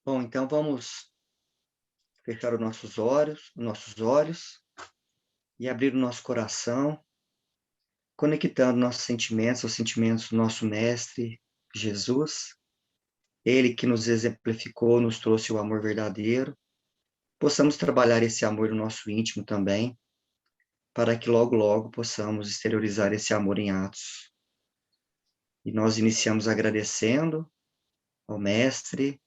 Bom, então vamos fechar os nossos olhos e abrir o nosso coração, conectando nossos sentimentos aos sentimentos do nosso Mestre Jesus, Ele que nos exemplificou, nos trouxe o amor verdadeiro. Possamos trabalhar esse amor no nosso íntimo também, para que logo, logo possamos exteriorizar esse amor em atos. E nós iniciamos agradecendo ao Mestre,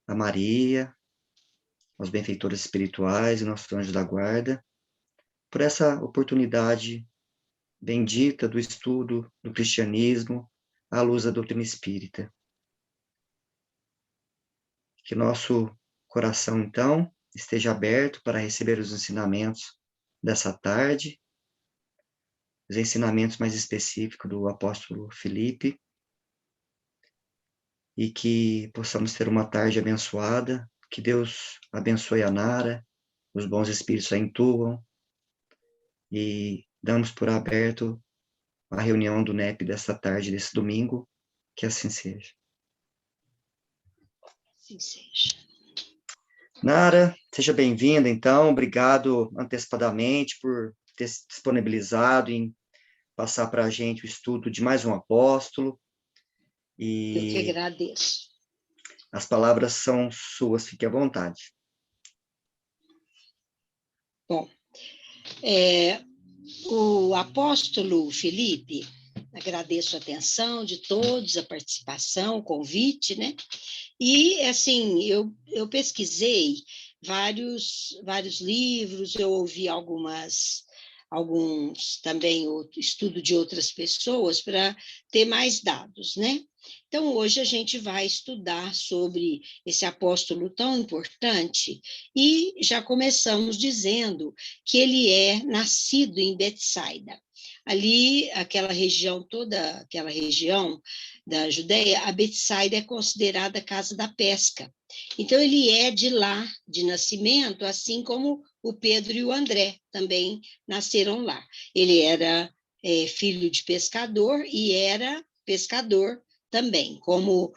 a Maria, aos benfeitores espirituais e nossos anjos da guarda, por essa oportunidade bendita do estudo do cristianismo à luz da doutrina espírita. Que nosso coração, então, esteja aberto para receber os ensinamentos dessa tarde, os ensinamentos mais específicos do apóstolo Felipe, e que possamos ter uma tarde abençoada, que Deus abençoe a Nara, os bons espíritos a intuam, e damos por aberto a reunião do NEP desta tarde, desse domingo, que assim seja. Assim seja. Nara, seja bem-vinda, então, obrigado antecipadamente por ter se disponibilizado em passar para a gente o estudo de mais um apóstolo, Eu que e agradeço. as palavras são suas, fique à vontade. Bom, o apóstolo Felipe, agradeço a atenção de todos, a participação, o convite, né? E, assim, eu pesquisei vários livros, eu ouvi alguns também, estudo de outras pessoas, para ter mais dados, né? Então, hoje a gente vai estudar sobre esse apóstolo tão importante e já começamos dizendo que ele é nascido em Betsaida. Ali, toda aquela região da Judéia, a Betsaida é considerada a casa da pesca. Então, ele é de lá, de nascimento, assim como o Pedro e o André também nasceram lá. Ele era filho de pescador e era pescador também, como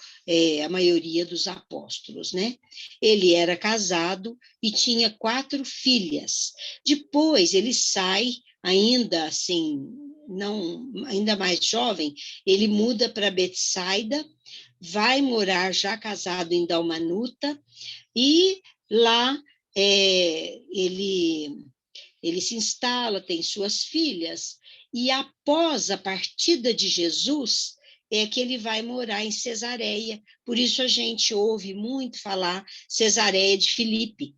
a maioria dos apóstolos, né? Ele era casado e tinha 4 filhas. Depois ele sai, ainda assim, ainda mais jovem, ele muda para Betsaida, vai morar já casado em Dalmanuta, e lá ele se instala, tem suas filhas, e após a partida de Jesus, é que ele vai morar em Cesareia. Por isso a gente ouve muito falar Cesareia de Filipe,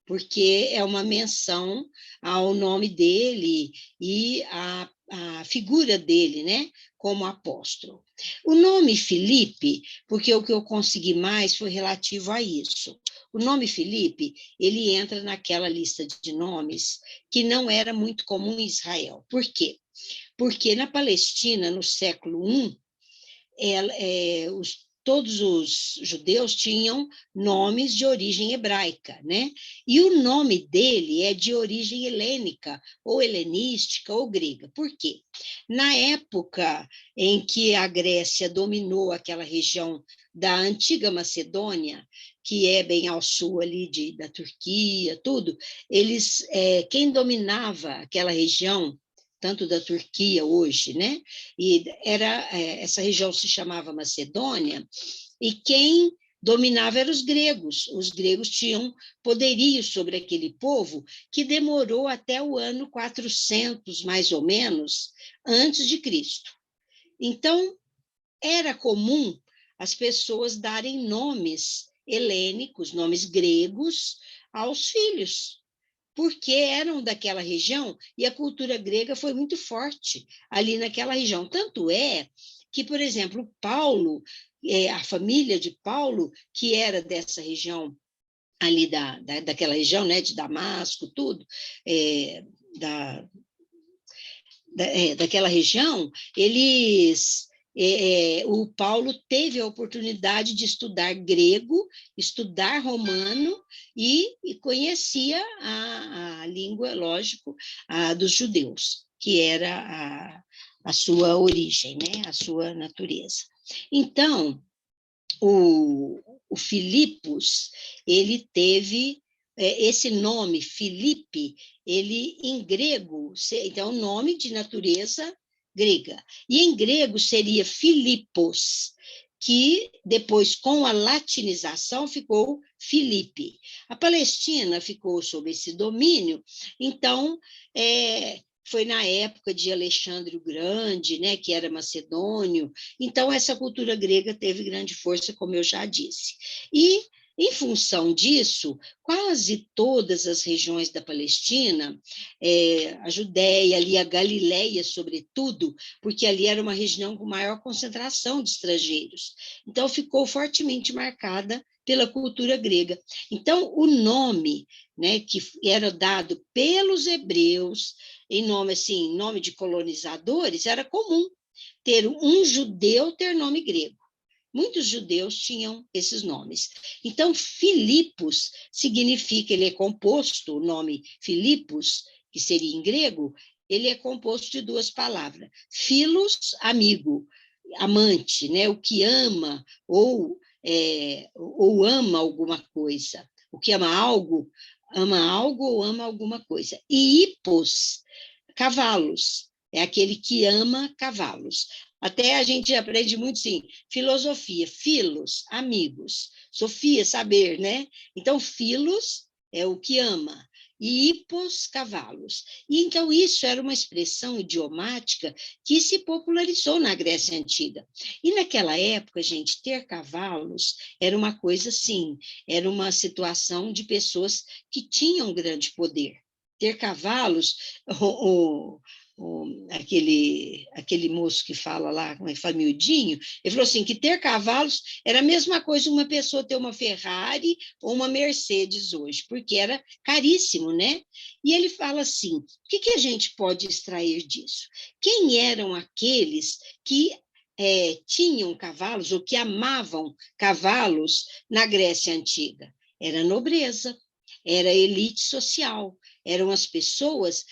porque é uma menção ao nome dele e a figura dele, né, como apóstolo. O nome Filipe, porque o que eu consegui mais foi relativo a isso. O nome Filipe, ele entra naquela lista de nomes que não era muito comum em Israel. Por quê? Porque na Palestina, no século I, todos os judeus tinham nomes de origem hebraica, né? E o nome dele é de origem helênica, ou helenística, ou grega. Por quê? Na época em que a Grécia dominou aquela região da antiga Macedônia, que é bem ao sul ali da Turquia, tudo, quem dominava aquela região, tanto da Turquia hoje, né? E essa região se chamava Macedônia, e quem dominava eram os gregos. Os gregos tinham poderio sobre aquele povo, que demorou até o ano 400, mais ou menos, antes de Cristo. Então, era comum as pessoas darem nomes helênicos, nomes gregos, aos filhos, porque eram daquela região e a cultura grega foi muito forte ali naquela região. Tanto é que, por exemplo, Paulo, a família de Paulo, que era dessa região ali daquela região, né, de Damasco, tudo, daquela região, o Paulo teve a oportunidade de estudar grego, estudar romano e conhecia a língua, lógico, dos judeus, que era a sua origem, né, a sua natureza. Então, o Filipos, ele teve esse nome, Filipe, ele em grego, então, é um nome de natureza grega. E em grego seria Filipos, que depois, com a latinização, ficou Filipe. A Palestina ficou sob esse domínio, então, foi na época de Alexandre o Grande, né, que era macedônio, então essa cultura grega teve grande força, como eu já disse. E, em função disso, quase todas as regiões da Palestina, a Judéia, ali a Galileia, sobretudo, porque ali era uma região com maior concentração de estrangeiros. Então, ficou fortemente marcada pela cultura grega. Então, o nome, né, que era dado pelos hebreus, em nome, assim, nome de colonizadores, era comum ter um judeu ter nome grego. Muitos judeus tinham esses nomes. Então, Filipos significa, ele é composto, o nome Filipos, que seria em grego, ele é composto de duas palavras. Filos, amigo, amante, né? O que ama ou ama alguma coisa. O que ama algo ou ama alguma coisa. E hipos, cavalos. É aquele que ama cavalos. Até a gente aprende muito, sim, filosofia, filos, amigos, sofia, saber, né? Então, filos é o que ama, e hipos, cavalos. E então isso era uma expressão idiomática que se popularizou na Grécia Antiga. E naquela época, gente, ter cavalos era uma coisa assim, era uma situação de pessoas que tinham grande poder. Ter cavalos, aquele moço que fala lá, como é que fala, miudinho, ele falou assim, que ter cavalos era a mesma coisa uma pessoa ter uma Ferrari ou uma Mercedes hoje, porque era caríssimo, né? E ele fala assim, o que a gente pode extrair disso? Quem eram aqueles que tinham cavalos ou que amavam cavalos na Grécia Antiga? Era a nobreza, era a elite social, eram as pessoas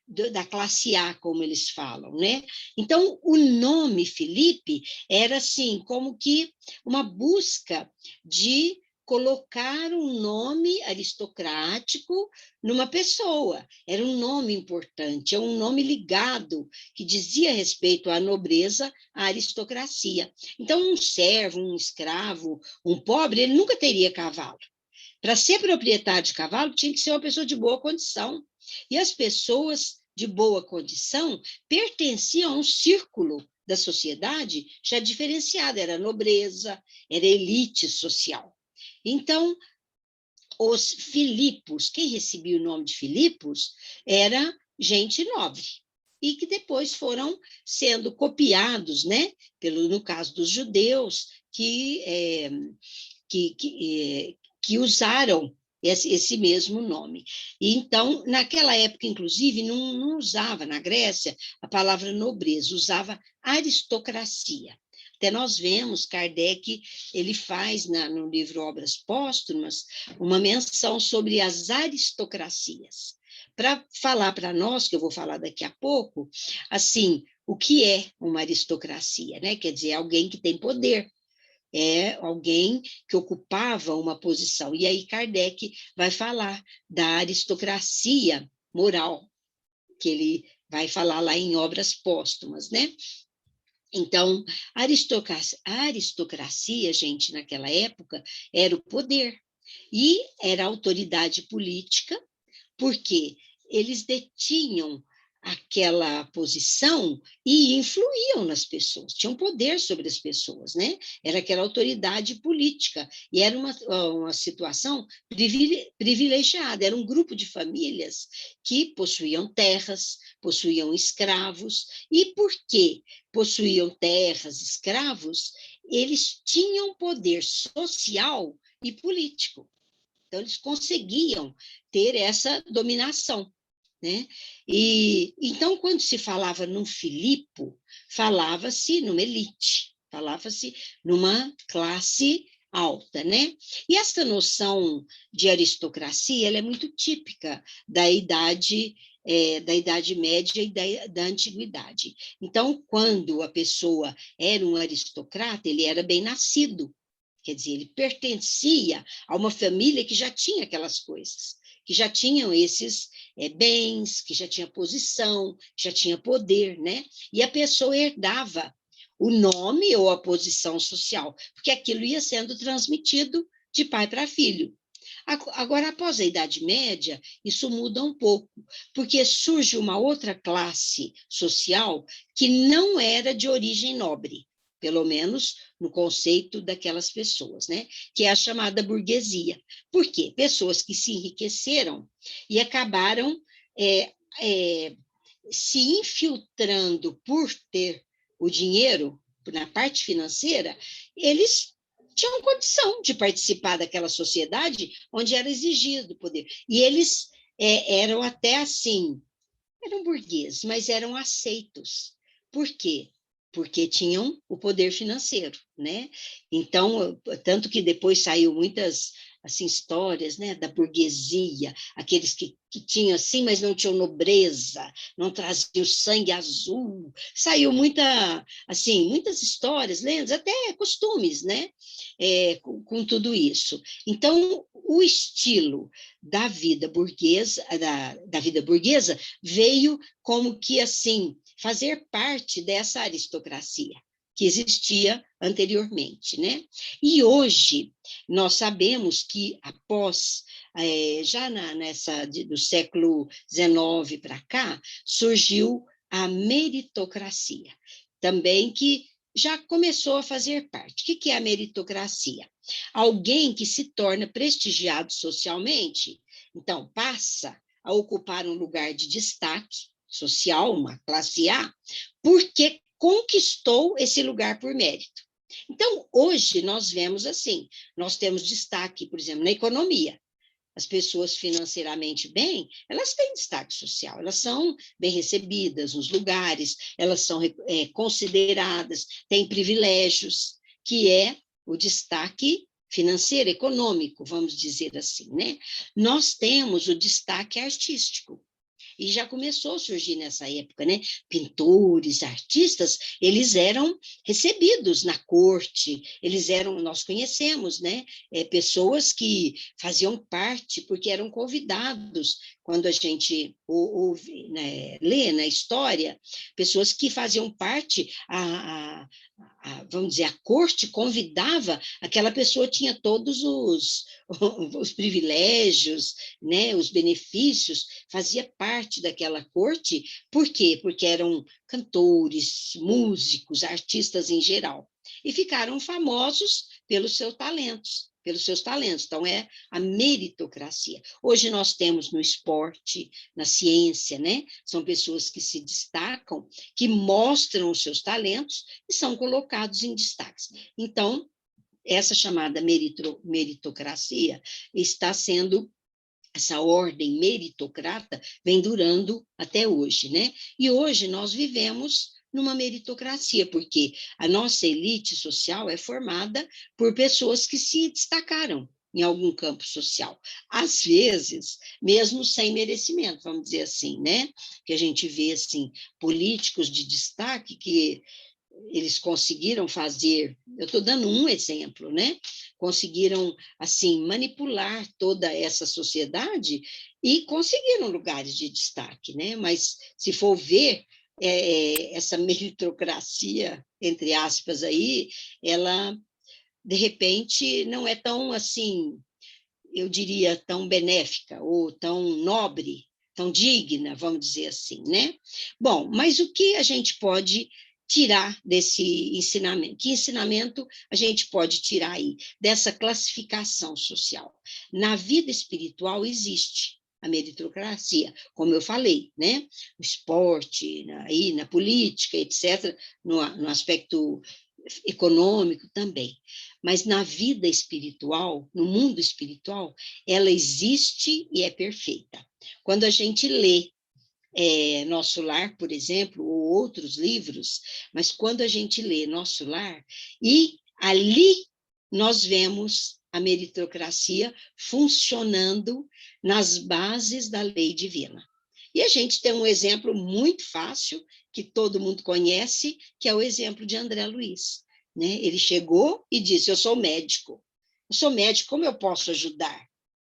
da classe A, como eles falam, né? Então, o nome Filipe era, assim, como que uma busca de colocar um nome aristocrático numa pessoa. Era um nome importante, é um nome ligado, que dizia respeito à nobreza, à aristocracia. Então, um servo, um escravo, um pobre, ele nunca teria cavalo. Para ser proprietário de cavalo, tinha que ser uma pessoa de boa condição. E as pessoas de boa condição pertenciam a um círculo da sociedade já diferenciado, era nobreza, era elite social. Então, os Filipos, quem recebia o nome de Filipos, era gente nobre, e que depois foram sendo copiados, né, no caso dos judeus, que usaram esse mesmo nome. E então, naquela época, inclusive, não usava, na Grécia, a palavra nobreza, usava aristocracia. Até nós vemos, Kardec, ele faz no livro Obras Póstumas, uma menção sobre as aristocracias. Para falar para nós, que eu vou falar daqui a pouco, assim, o que é uma aristocracia, né? Quer dizer, alguém que tem poder, é alguém que ocupava uma posição. E aí Kardec vai falar da aristocracia moral, que ele vai falar lá em Obras Póstumas, né? Então, a aristocracia, gente, naquela época, era o poder e era a autoridade política, porque eles detinham aquela posição e influíam nas pessoas, tinham poder sobre as pessoas, né? Era aquela autoridade política, e era uma situação privilegiada, era um grupo de famílias que possuíam terras, possuíam escravos, e por que possuíam terras, escravos? Eles tinham poder social e político. Então, eles conseguiam ter essa dominação, né? E então, quando se falava num Filipo, falava-se numa elite, falava-se numa classe alta, né? E essa noção de aristocracia, ela é muito típica da idade da Idade Média e da Antiguidade. Então, quando a pessoa era um aristocrata, ele era bem nascido, quer dizer, ele pertencia a uma família que já tinha aquelas coisas, que já tinham esses bens, que já tinha posição, já tinha poder, né? E a pessoa herdava o nome ou a posição social, porque aquilo ia sendo transmitido de pai para filho. Agora, após a Idade Média, isso muda um pouco, porque surge uma outra classe social que não era de origem nobre, pelo menos no conceito daquelas pessoas, né? Que é a chamada burguesia. Por quê? Pessoas que se enriqueceram e acabaram se infiltrando por ter o dinheiro na parte financeira, eles tinham condição de participar daquela sociedade onde era exigido o poder. E eles eram até assim, eram burgueses, mas eram aceitos. Por quê? Porque tinham o poder financeiro, né? Então, tanto que depois saiu muitas assim histórias, né, da burguesia, aqueles que tinham assim, mas não tinham nobreza, não traziam sangue azul. Saiu muitas histórias, lendas, até costumes, né, com tudo isso. Então, o estilo da vida burguesa, da vida burguesa, veio como que assim fazer parte dessa aristocracia que existia anteriormente, né? E hoje nós sabemos que após já do século XIX para cá surgiu a meritocracia, também que já começou a fazer parte. O que é a meritocracia? Alguém que se torna prestigiado socialmente, então passa a ocupar um lugar de destaque social, uma classe A, porque conquistou esse lugar por mérito. Então, hoje nós vemos assim, nós temos destaque, por exemplo, na economia. As pessoas financeiramente bem, elas têm destaque social, elas são bem recebidas nos lugares, elas são consideradas, têm privilégios, que é o destaque financeiro, econômico, vamos dizer assim, né? Nós temos o destaque artístico. E já começou a surgir nessa época, né? Pintores, artistas, eles eram recebidos na corte, nós conhecemos, né? Pessoas que faziam parte, porque eram convidados, quando a gente ouve, né, lê na história, pessoas que faziam parte, vamos dizer, a corte convidava, aquela pessoa tinha todos os privilégios, né, os benefícios, fazia parte daquela corte. Por quê? Porque eram cantores, músicos, artistas em geral, e ficaram famosos pelos seus talentos. Então, é a meritocracia. Hoje nós temos no esporte, na ciência, né? São pessoas que se destacam, que mostram os seus talentos e são colocados em destaques. Então, essa chamada meritocracia está sendo, essa ordem meritocrata vem durando até hoje, né? E hoje nós vivemos numa meritocracia, porque a nossa elite social é formada por pessoas que se destacaram em algum campo social, às vezes, mesmo sem merecimento, vamos dizer assim, né? Que a gente vê, assim, políticos de destaque que eles conseguiram fazer, eu estou dando um exemplo, né? Conseguiram, assim, manipular toda essa sociedade e conseguiram lugares de destaque, né? Mas, se for ver, essa meritocracia, entre aspas, aí, ela, de repente, não é tão, assim, eu diria, tão benéfica ou tão nobre, tão digna, vamos dizer assim, né? Bom, mas o que a gente pode tirar desse ensinamento? Que ensinamento a gente pode tirar aí dessa classificação social? Na vida espiritual existe a meritocracia, como eu falei, né? No esporte, aí, na política, etc., no aspecto econômico também. Mas na vida espiritual, no mundo espiritual, ela existe e é perfeita. Quando a gente lê Nosso Lar, por exemplo, ou outros livros, mas quando a gente lê Nosso Lar, e ali nós vemos a meritocracia funcionando nas bases da lei divina. E a gente tem um exemplo muito fácil, que todo mundo conhece, que é o exemplo de André Luiz, né? Ele chegou e disse, eu sou médico, como eu posso ajudar?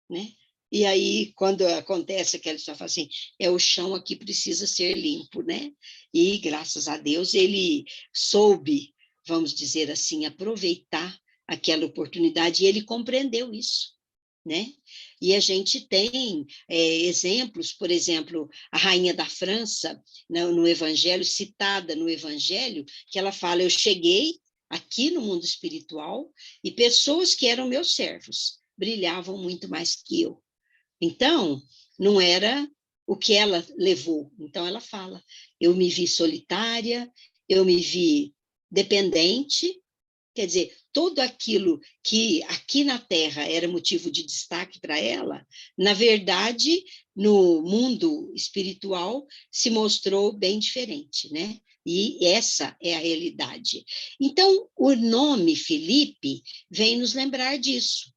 Né? E aí, quando acontece aquela história, fala assim, o chão aqui precisa ser limpo, né? E, graças a Deus, ele soube, vamos dizer assim, aproveitar aquela oportunidade, e ele compreendeu isso, né? E a gente tem exemplos, por exemplo, a rainha da França, no Evangelho, citada no Evangelho, que ela fala, eu cheguei aqui no mundo espiritual, e pessoas que eram meus servos brilhavam muito mais que eu. Então, não era o que ela levou. Então, ela fala, eu me vi solitária, eu me vi dependente, quer dizer, tudo aquilo que aqui na Terra era motivo de destaque para ela, na verdade, no mundo espiritual, se mostrou bem diferente, né? E essa é a realidade. Então, o nome Filipe vem nos lembrar disso,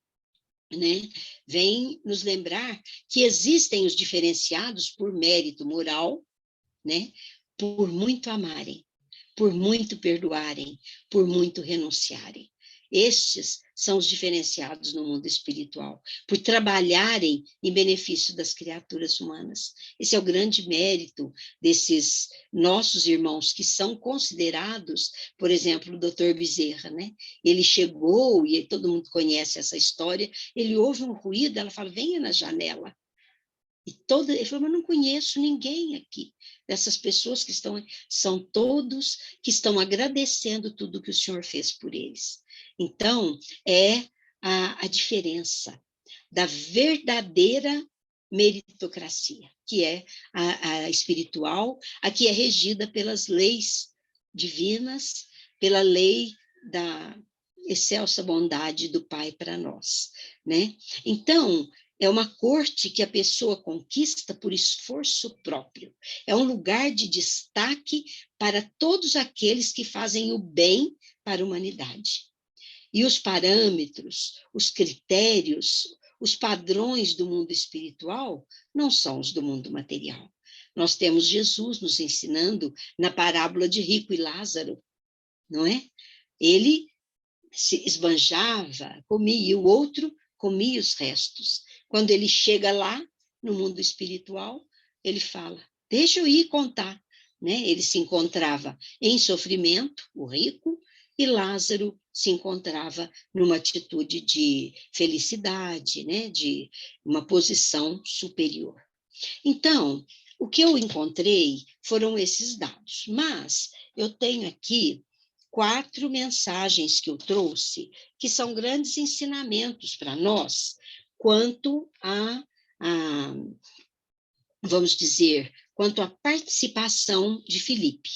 né? Vem nos lembrar que existem os diferenciados por mérito moral, né? Por muito amarem, por muito perdoarem, por muito renunciarem. Estes são os diferenciados no mundo espiritual, por trabalharem em benefício das criaturas humanas. Esse é o grande mérito desses nossos irmãos que são considerados, por exemplo, o Dr. Bezerra, né? Ele chegou, e todo mundo conhece essa história, ele ouve um ruído, ela fala, venha na janela. Ele falou, mas não conheço ninguém aqui. Dessas pessoas que estão, são todos que estão agradecendo tudo que o Senhor fez por eles. Então, é a diferença da verdadeira meritocracia, que é a espiritual, a que é regida pelas leis divinas, pela lei da excelsa bondade do Pai para nós, né? Então, é uma corte que a pessoa conquista por esforço próprio. É um lugar de destaque para todos aqueles que fazem o bem para a humanidade. E os parâmetros, os critérios, os padrões do mundo espiritual não são os do mundo material. Nós temos Jesus nos ensinando na parábola de Rico e Lázaro, não é? Ele se esbanjava, comia, e o outro comia os restos. Quando ele chega lá, no mundo espiritual, ele fala, deixa eu ir contar. Né? Ele se encontrava em sofrimento, o rico, e Lázaro se encontrava numa atitude de felicidade, né? De uma posição superior. Então, o que eu encontrei foram esses dados, mas eu tenho aqui 4 mensagens que eu trouxe, que são grandes ensinamentos para nós, quanto a, vamos dizer, quanto à participação de Filipe,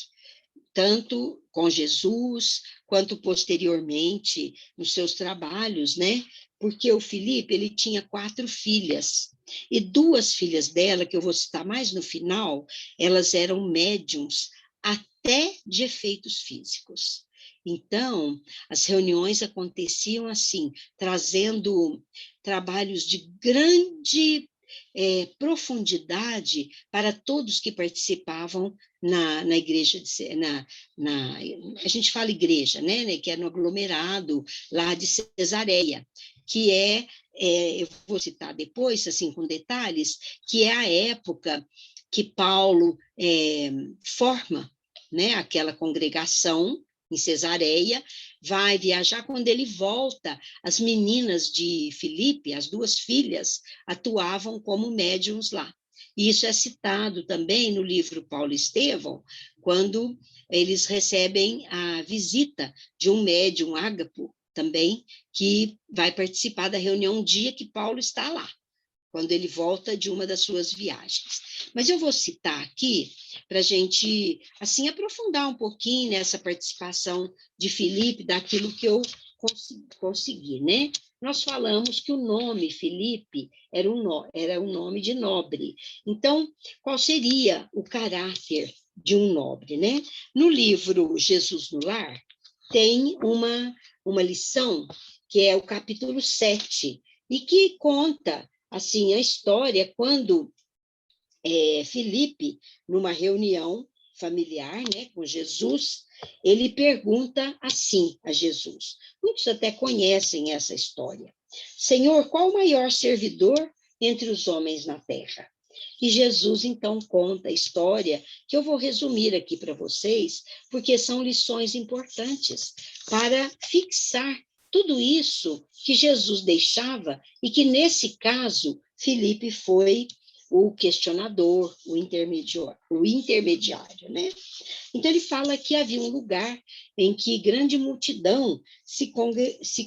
tanto com Jesus, quanto posteriormente nos seus trabalhos, né? Porque o Filipe, ele tinha 4 filhas, e 2 filhas dela, que eu vou citar mais no final, elas eram médiums até de efeitos físicos. Então, as reuniões aconteciam assim, trazendo trabalhos de grande profundidade para todos que participavam na igreja, a gente fala igreja, né, que é no aglomerado lá de Cesareia, que eu vou citar depois, assim, com detalhes, que é a época que Paulo forma, né, aquela congregação em Cesareia, vai viajar. Quando ele volta, as meninas de Filipe, as 2 filhas, atuavam como médiums lá. E isso é citado também no livro Paulo e Estevão, quando eles recebem a visita de um médium, Ágapo, também, que vai participar da reunião um dia que Paulo está lá, quando ele volta de uma das suas viagens. Mas eu vou citar aqui, para a gente, assim, aprofundar um pouquinho nessa participação de Filipe, daquilo que eu consegui, né? Nós falamos que o nome Filipe era um nome de nobre. Então, qual seria o caráter de um nobre, né? No livro Jesus no Lar, tem uma lição, que é o capítulo 7, e que conta assim, a história, quando Filipe, numa reunião familiar, né, com Jesus, ele pergunta assim a Jesus. Muitos até conhecem essa história. Senhor, qual o maior servidor entre os homens na terra? E Jesus então conta a história, que eu vou resumir aqui para vocês, porque são lições importantes para fixar tudo isso que Jesus deixava e que, nesse caso, Filipe foi o questionador, o intermediário, né? Então, ele fala que havia um lugar em que grande multidão se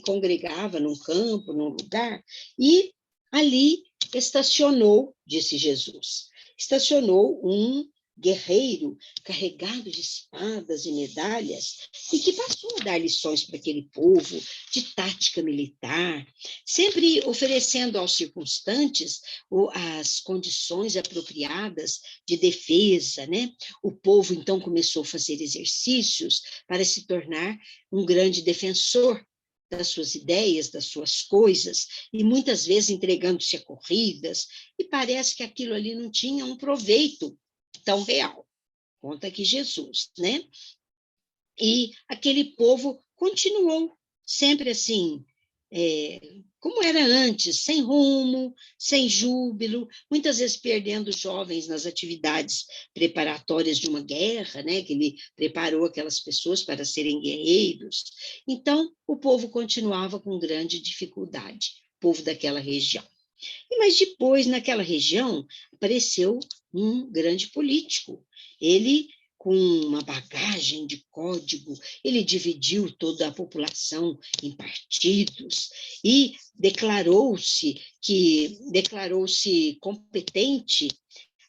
congregava num campo, num lugar, e ali estacionou, disse Jesus, estacionou um guerreiro carregado de espadas e medalhas e que passou a dar lições para aquele povo de tática militar, sempre oferecendo aos circunstantes as condições apropriadas de defesa, né? O povo então começou a fazer exercícios para se tornar um grande defensor das suas ideias, das suas coisas, e muitas vezes entregando-se a corridas, e parece que aquilo ali não tinha um proveito tão real. Conta aqui Jesus, né? E aquele povo continuou sempre assim, como era antes, sem rumo, sem júbilo, muitas vezes perdendo jovens nas atividades preparatórias de uma guerra, né, que ele preparou aquelas pessoas para serem guerreiros. Então, o povo continuava com grande dificuldade, o povo daquela região. Mas depois, naquela região, apareceu um grande político. Ele, com uma bagagem de código, ele dividiu toda a população em partidos e declarou-se competente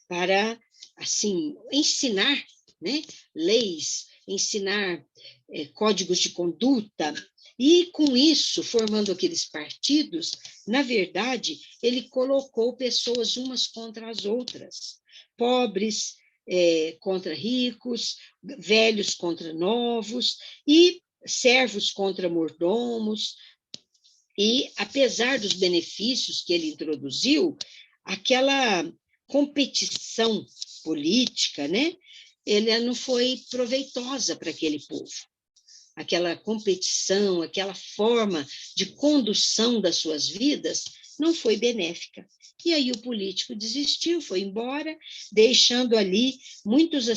para, assim, ensinar, né, leis, ensinar códigos de conduta. E, com isso, formando aqueles partidos, na verdade, ele colocou pessoas umas contra as outras. Pobres contra ricos, velhos contra novos, e servos contra mordomos. E, apesar dos benefícios que ele introduziu, aquela competição política, né, ela não foi proveitosa para aquele povo. Aquela competição, aquela forma de condução das suas vidas não foi benéfica. E aí o político desistiu, foi embora, deixando ali muitas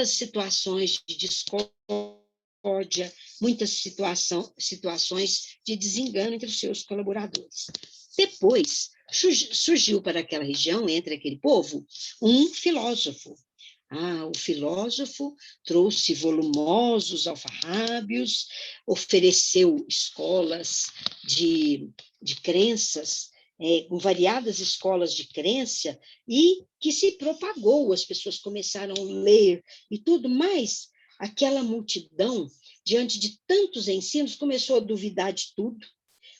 situações de discórdia, muitas situações de desengano entre os seus colaboradores. Depois, surgiu para aquela região, entre aquele povo, um filósofo. O filósofo trouxe volumosos alfarrábios, ofereceu escolas de crenças, com variadas escolas de crença, e que se propagou, as pessoas começaram a ler e tudo mais. Aquela multidão, diante de tantos ensinos, começou a duvidar de tudo,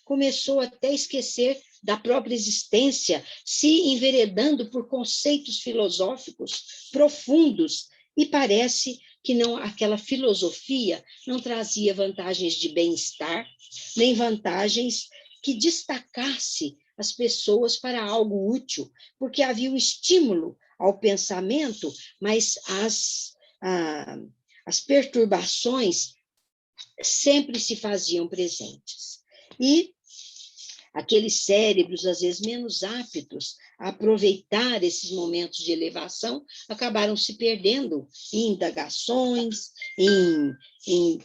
começou até a esquecer da própria existência, se enveredando por conceitos filosóficos profundos, e parece que não, aquela filosofia não trazia vantagens de bem-estar, nem vantagens que destacasse as pessoas para algo útil, porque havia um estímulo ao pensamento, mas as perturbações sempre se faziam presentes. E aqueles cérebros, às vezes, menos aptos a aproveitar esses momentos de elevação, acabaram se perdendo em indagações, em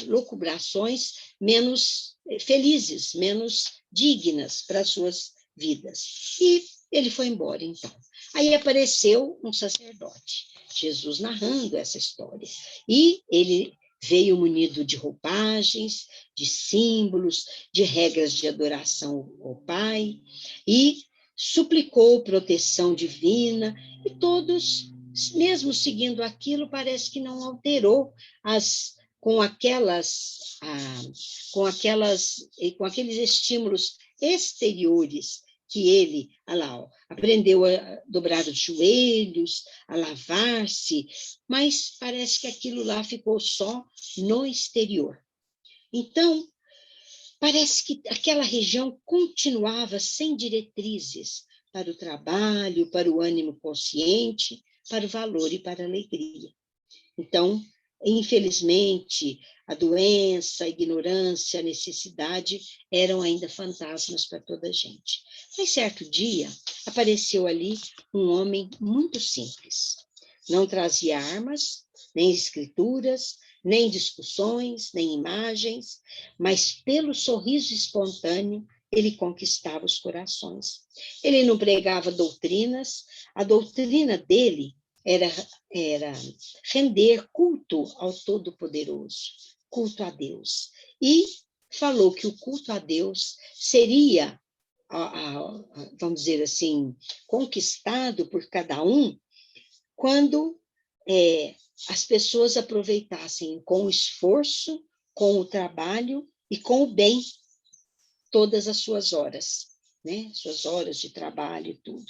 locubrações menos felizes, menos dignas para as suas vidas. E ele foi embora, então. Aí apareceu um sacerdote, Jesus narrando essa história. E ele veio munido de roupagens, de símbolos, de regras de adoração ao Pai, e suplicou proteção divina, e todos, mesmo seguindo aquilo, parece que não alterou com aqueles estímulos exteriores que ele, aprendeu a dobrar os joelhos, a lavar-se, mas parece que aquilo lá ficou só no exterior. Então, parece que aquela região continuava sem diretrizes, para o trabalho, para o ânimo consciente, para o valor e para a alegria. Então, infelizmente, a doença, a ignorância, a necessidade eram ainda fantasmas para toda a gente. Mas certo dia, apareceu ali um homem muito simples. Não trazia armas, nem escrituras, nem discussões, nem imagens, mas pelo sorriso espontâneo, ele conquistava os corações. Ele não pregava doutrinas, a doutrina dele era render culto ao Todo-Poderoso, culto a Deus. E falou que o culto a Deus seria, vamos dizer assim, conquistado por cada um quando as pessoas aproveitassem com o esforço, com o trabalho e com o bem todas as suas horas, né? Suas horas de trabalho e tudo.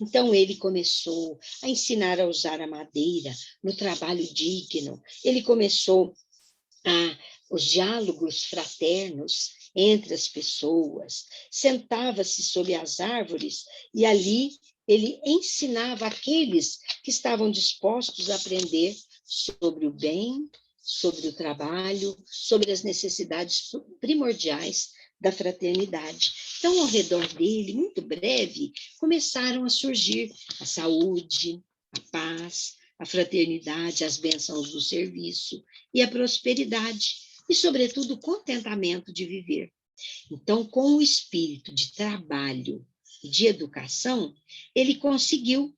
Então, ele começou a ensinar a usar a madeira no trabalho digno. Ele começou os diálogos fraternos entre as pessoas. Sentava-se sob as árvores e ali ele ensinava aqueles que estavam dispostos a aprender sobre o bem, sobre o trabalho, sobre as necessidades primordiais da fraternidade. Então, ao redor dele, muito breve, começaram a surgir a saúde, a paz, a fraternidade, as bênçãos do serviço e a prosperidade, e, sobretudo, o contentamento de viver. Então, com o espírito de trabalho e de educação, ele conseguiu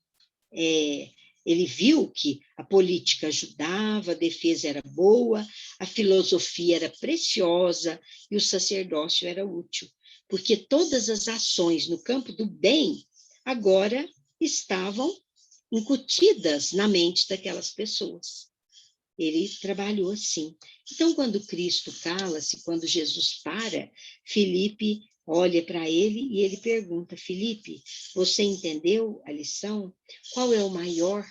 ele viu que a política ajudava, a defesa era boa, a filosofia era preciosa e o sacerdócio era útil, porque todas as ações no campo do bem agora estavam incutidas na mente daquelas pessoas. Ele trabalhou assim. Então, quando Cristo cala-se, quando Jesus para, Filipe olha para ele e ele pergunta: Filipe, você entendeu a lição? Qual é o maior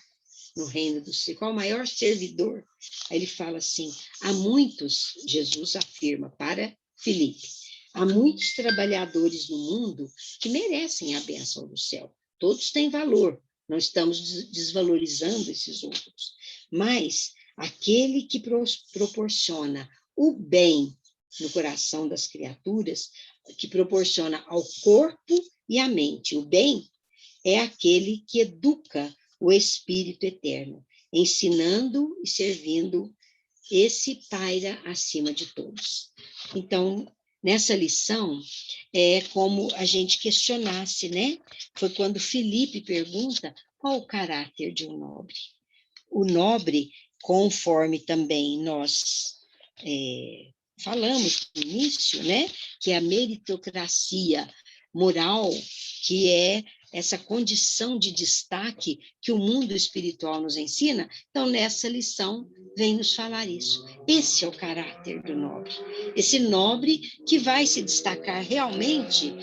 no reino do céu? Qual é o maior servidor? Aí ele fala assim: há muitos, Jesus afirma para Filipe, há muitos trabalhadores no mundo que merecem a bênção do céu. Todos têm valor, não estamos desvalorizando esses outros. Mas aquele que proporciona o bem no coração das criaturas, que proporciona ao corpo e à mente o bem, é aquele que educa o Espírito Eterno, ensinando e servindo esse paira acima de todos. Então, nessa lição, é como a gente questionasse, né? Foi quando Filipe pergunta qual o caráter de um nobre. O nobre, conforme também nós falamos no início, né? Que é a meritocracia moral, que é essa condição de destaque que o mundo espiritual nos ensina. Então, nessa lição, vem nos falar isso. Esse é o caráter do nobre. Esse nobre que vai se destacar realmente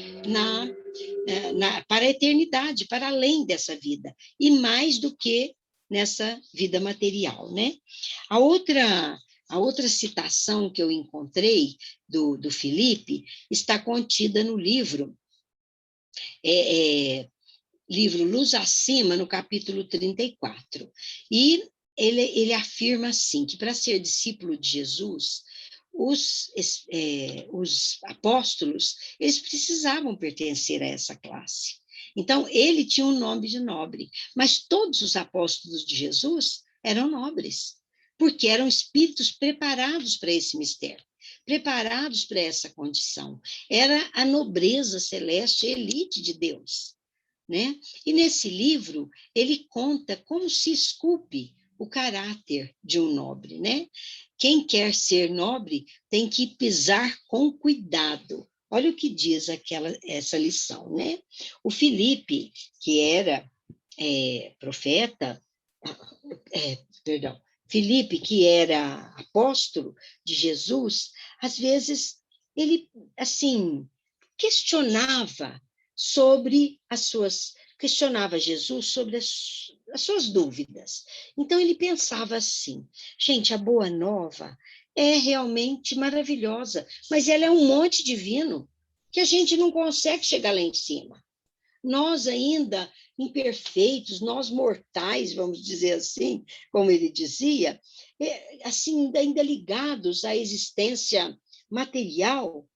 para a eternidade, para além dessa vida, e mais do que nessa vida material, né? A outra citação que eu encontrei do Filipe está contida no livro livro Luz Acima, no capítulo 34. E ele afirma assim, que para ser discípulo de Jesus, os apóstolos, eles precisavam pertencer a essa classe. Então, ele tinha um nome de nobre, mas todos os apóstolos de Jesus eram nobres, porque eram espíritos preparados para esse mistério, preparados para essa condição. Era a nobreza celeste, a elite de Deus, né? E nesse livro, ele conta como se esculpe o caráter de um nobre, né? Quem quer ser nobre tem que pisar com cuidado. Olha o que diz essa lição, né? O Filipe, que era profeta, perdão, Filipe, que era apóstolo de Jesus, às vezes ele, assim, questionava questionava Jesus sobre as suas dúvidas. Então ele pensava assim: gente, a boa nova é realmente maravilhosa, mas ela é um monte divino que a gente não consegue chegar lá em cima. nós ainda imperfeitos, nós mortais, vamos dizer assim, como ele dizia, assim, ainda ligados à existência material,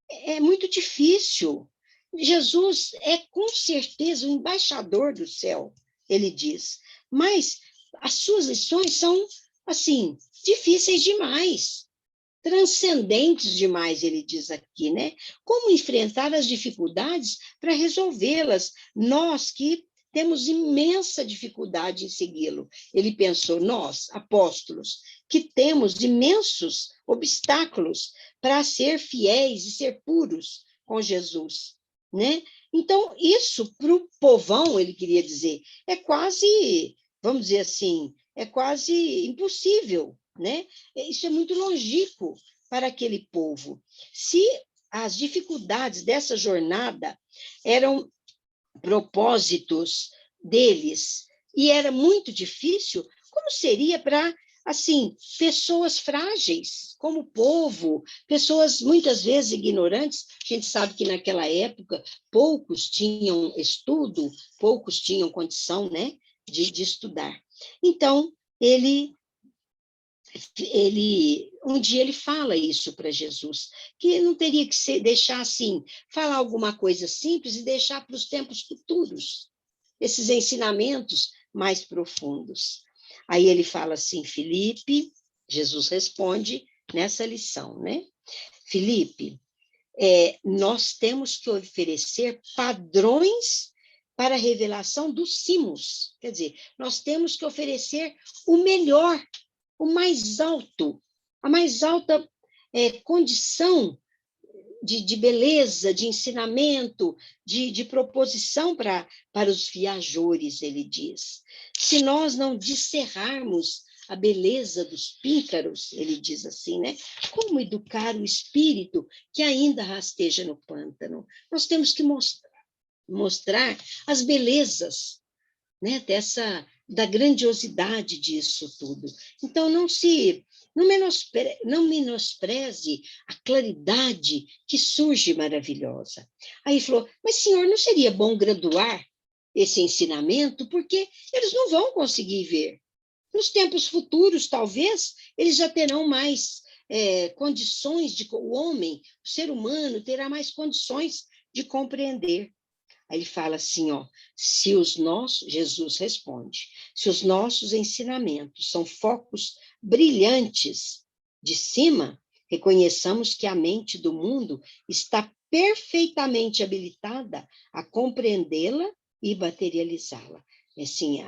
é muito difícil. Jesus é com certeza o embaixador do céu, ele diz, mas as suas lições são, assim, difíceis demais, transcendentes demais, ele diz aqui, né? Como enfrentar as dificuldades para resolvê-las? Nós que temos imensa dificuldade em segui-lo. Ele pensou, nós, apóstolos, que temos imensos obstáculos para ser fiéis e ser puros com Jesus, né? Então, isso para o povão, ele queria dizer, é quase, vamos dizer assim, é quase impossível, né? Isso é muito longínquo para aquele povo. Se as dificuldades dessa jornada eram propósitos deles e era muito difícil, como seria para, assim, pessoas frágeis, como o povo, pessoas muitas vezes ignorantes? A gente sabe que naquela época poucos tinham estudo, poucos tinham condição, né, de estudar. Então, um dia ele fala isso para Jesus, que não teria que deixar assim, falar alguma coisa simples e deixar para os tempos futuros, esses ensinamentos mais profundos. Aí ele fala assim, Filipe, Jesus responde nessa lição, né? Filipe, nós temos que oferecer padrões para a revelação dos cimos, quer dizer, nós temos que oferecer o melhor, o mais alto, a mais alta condição de beleza, de ensinamento, de proposição para os viajores, ele diz. Se nós não descerrarmos a beleza dos píncaros, ele diz assim, né? Como educar o espírito que ainda rasteja no pântano? Nós temos que mostrar as belezas, né, da grandiosidade disso tudo. Então, não menospreze a claridade que surge maravilhosa. Aí ele falou, mas senhor, não seria bom graduar esse ensinamento? Porque eles não vão conseguir ver. Nos tempos futuros, talvez, eles já terão mais condições o homem, o ser humano, terá mais condições de compreender. Aí ele fala assim, ó, Jesus responde, se os nossos ensinamentos são focos brilhantes de cima, reconheçamos que a mente do mundo está perfeitamente habilitada a compreendê-la e materializá-la. Assim,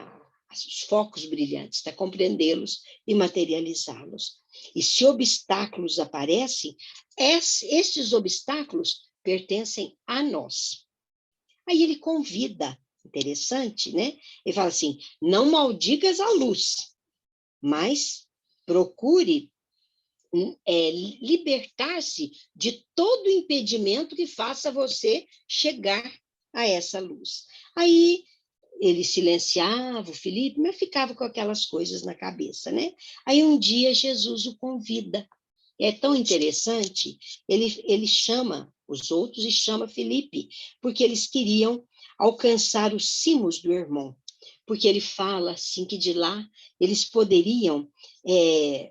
os focos brilhantes, está compreendê-los e materializá-los. E se obstáculos aparecem, esses obstáculos pertencem a nós. Aí ele convida, interessante, né? Ele fala assim, não maldigas a luz, mas procure libertar-se de todo impedimento que faça você chegar a essa luz. Aí ele silenciava o Filipe, mas ficava com aquelas coisas na cabeça, né? Aí um dia Jesus o convida. É tão interessante, ele chama os outros e chama Filipe, porque eles queriam alcançar os cimos do irmão, porque ele fala assim que de lá eles poderiam,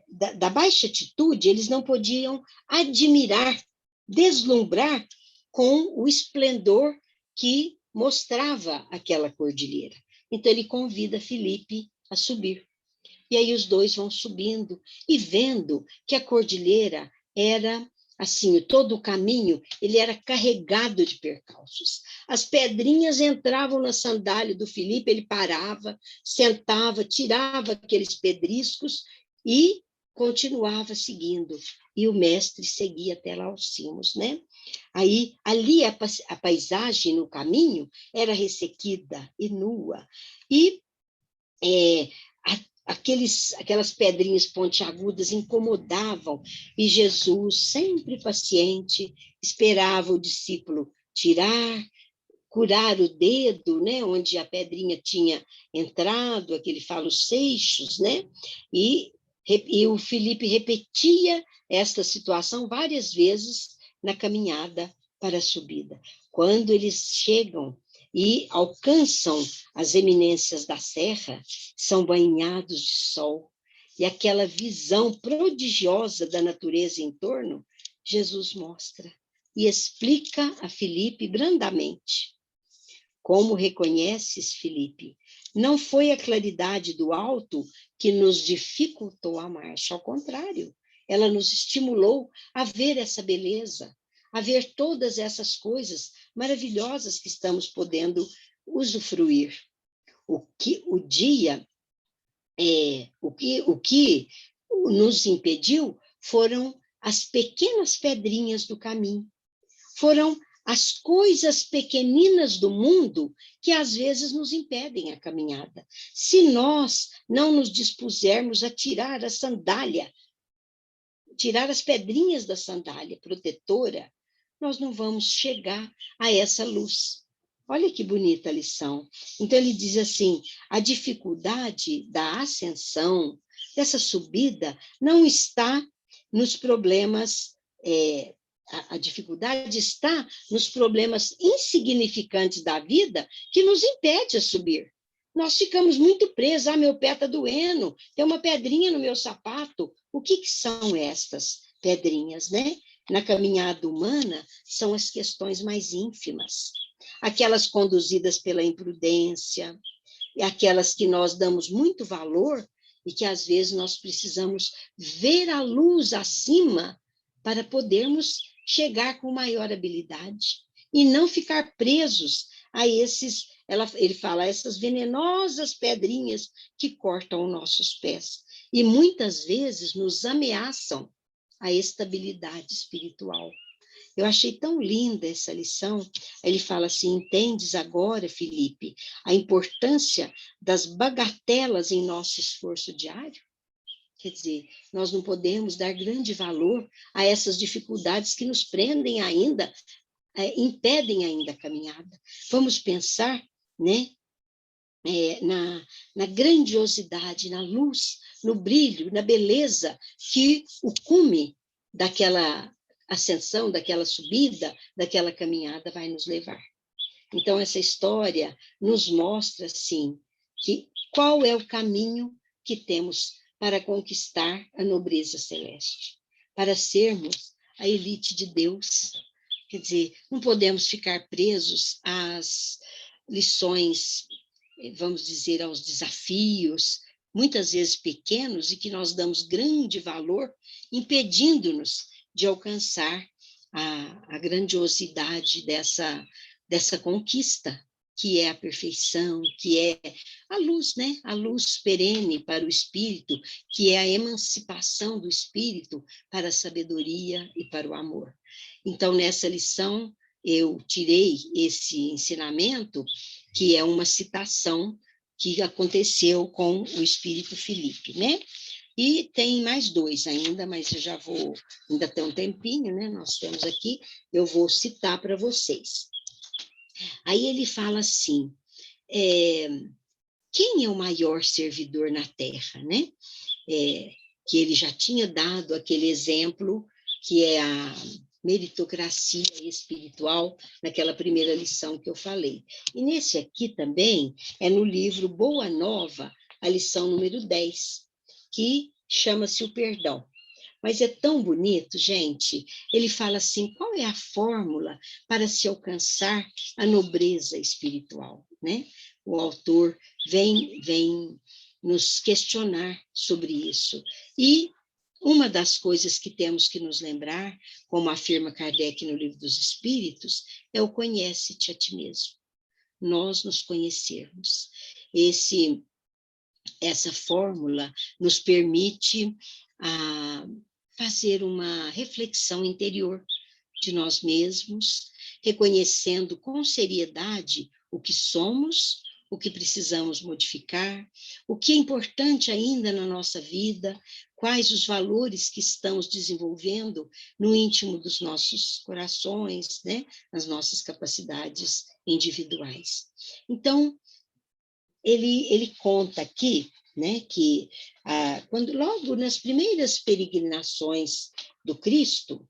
da baixa atitude, eles não podiam admirar, deslumbrar com o esplendor que mostrava aquela cordilheira. Então ele convida Filipe a subir. E aí os dois vão subindo e vendo que a cordilheira era assim, todo o caminho, ele era carregado de percalços. As pedrinhas entravam na sandália do Filipe, ele parava, sentava, tirava aqueles pedriscos e continuava seguindo. E o mestre seguia até lá aos cimos, né? Aí, ali a paisagem no caminho era ressequida e nua. E aquelas pedrinhas pontiagudas incomodavam, e Jesus, sempre paciente, esperava o discípulo curar o dedo, né, onde a pedrinha tinha entrado, aquele fala os seixos, né, e o Filipe repetia esta situação várias vezes na caminhada para a subida. Quando eles chegam e alcançam as eminências da serra, são banhados de sol, e aquela visão prodigiosa da natureza em torno, Jesus mostra e explica a Filipe brandamente. Como reconheces, Filipe? Não foi a claridade do alto que nos dificultou a marcha, ao contrário, ela nos estimulou a ver essa beleza, a ver todas essas coisas maravilhosas que estamos podendo usufruir. O dia, o que nos impediu foram as pequenas pedrinhas do caminho, foram as coisas pequeninas do mundo que às vezes nos impedem a caminhada. Se nós não nos dispusermos a tirar a sandália, tirar as pedrinhas da sandália protetora, nós não vamos chegar a essa luz. Olha que bonita a lição. Então ele diz assim, a dificuldade da ascensão, dessa subida, não está nos problemas a dificuldade está nos problemas insignificantes da vida que nos impede a subir. Nós ficamos muito presos, meu pé está doendo, tem uma pedrinha no meu sapato. O que são estas pedrinhas, né? Na caminhada humana, são as questões mais ínfimas, aquelas conduzidas pela imprudência, e aquelas que nós damos muito valor e que às vezes nós precisamos ver a luz acima para podermos chegar com maior habilidade e não ficar presos a ele fala, essas venenosas pedrinhas que cortam nossos pés e muitas vezes nos ameaçam a estabilidade espiritual. Eu achei tão linda essa lição. Ele fala assim, entendes agora, Filipe, a importância das bagatelas em nosso esforço diário? Quer dizer, nós não podemos dar grande valor a essas dificuldades que nos prendem ainda, impedem ainda a caminhada. Vamos pensar, né, na grandiosidade, na luz, no brilho, na beleza que o cume daquela ascensão, daquela subida, daquela caminhada vai nos levar. Então, essa história nos mostra, assim, que qual é o caminho que temos para conquistar a nobreza celeste, para sermos a elite de Deus. Quer dizer, não podemos ficar presos às lições, vamos dizer, aos desafios, muitas vezes pequenos, e que nós damos grande valor, impedindo-nos de alcançar a grandiosidade dessa conquista, que é a perfeição, que é a luz, né? A luz perene para o espírito, que é a emancipação do espírito para a sabedoria e para o amor. Então, nessa lição, eu tirei esse ensinamento, que é uma citação que aconteceu com o espírito Filipe, né? E tem mais dois ainda, mas eu já vou, ainda tem um tempinho, né? Nós temos aqui, eu vou citar para vocês. Aí ele fala assim, quem é o maior servidor na Terra, né? Que ele já tinha dado aquele exemplo, que é a meritocracia espiritual, naquela primeira lição que eu falei. E nesse aqui também, é no livro Boa Nova, a lição número 10, que chama-se o perdão. Mas é tão bonito, gente. Ele fala assim, qual é a fórmula para se alcançar a nobreza espiritual, né? O autor vem nos questionar sobre isso. E uma das coisas que temos que nos lembrar, como afirma Kardec no Livro dos Espíritos, é o conhece-te a ti mesmo. Nós nos conhecermos. Essa fórmula nos permite fazer uma reflexão interior de nós mesmos, reconhecendo com seriedade o que somos, o que precisamos modificar, o que é importante ainda na nossa vida, quais os valores que estamos desenvolvendo no íntimo dos nossos corações, né? Nas nossas capacidades individuais. Então, ele conta aqui, né, que quando logo nas primeiras peregrinações do Cristo,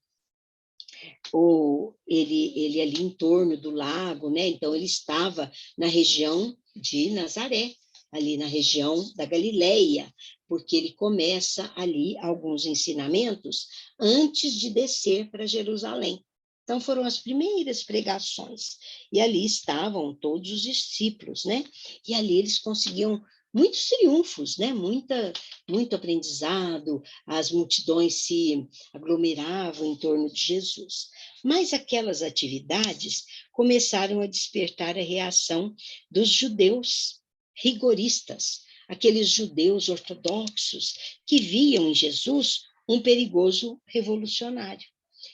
ele ali em torno do lago, né? Então ele estava na região de Nazaré, ali na região da Galileia, porque ele começa ali alguns ensinamentos antes de descer para Jerusalém. Então foram as primeiras pregações, e ali estavam todos os discípulos, né? E ali eles conseguiam muitos triunfos, né? Muito aprendizado, as multidões se aglomeravam em torno de Jesus. Mas aquelas atividades começaram a despertar a reação dos judeus rigoristas, aqueles judeus ortodoxos que viam em Jesus um perigoso revolucionário.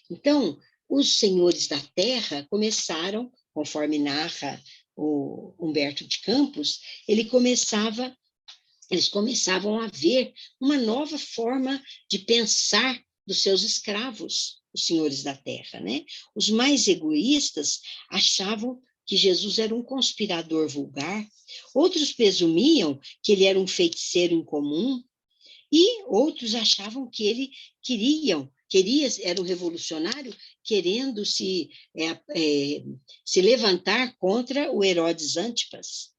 Então, os senhores da terra começaram, conforme narra o Humberto de Campos, eles começavam a ver uma nova forma de pensar dos seus escravos, os senhores da terra, né? Os mais egoístas achavam que Jesus era um conspirador vulgar, outros presumiam que ele era um feiticeiro incomum, e outros achavam que ele era um revolucionário querendo se levantar contra o Herodes Antipas.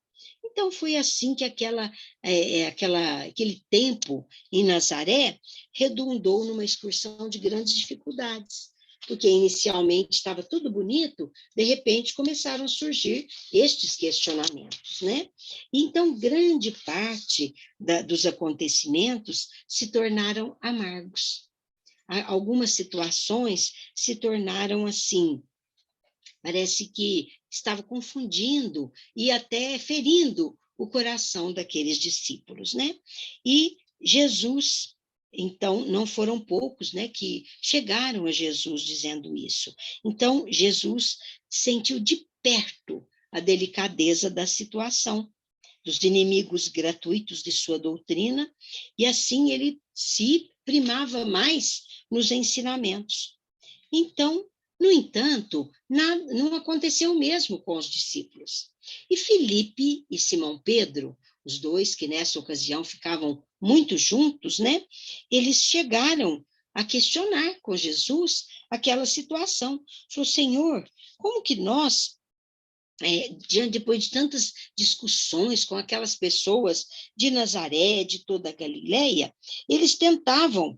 Então, foi assim que aquele tempo em Nazaré redundou numa excursão de grandes dificuldades, porque inicialmente estava tudo bonito, de repente começaram a surgir estes questionamentos, né? Então, grande parte dos acontecimentos se tornaram amargos. Algumas situações se tornaram assim, parece que estava confundindo e até ferindo o coração daqueles discípulos, né? E Jesus, então, não foram poucos, né, que chegaram a Jesus dizendo isso. Então, Jesus sentiu de perto a delicadeza da situação, dos inimigos gratuitos de sua doutrina, e assim ele se primava mais nos ensinamentos. Então, no entanto, não aconteceu o mesmo com os discípulos. E Filipe e Simão Pedro, os dois que nessa ocasião ficavam muito juntos, né? Eles chegaram a questionar com Jesus aquela situação. Falou, Senhor, como que nós, depois de tantas discussões com aquelas pessoas de Nazaré, de toda a Galileia, eles tentavam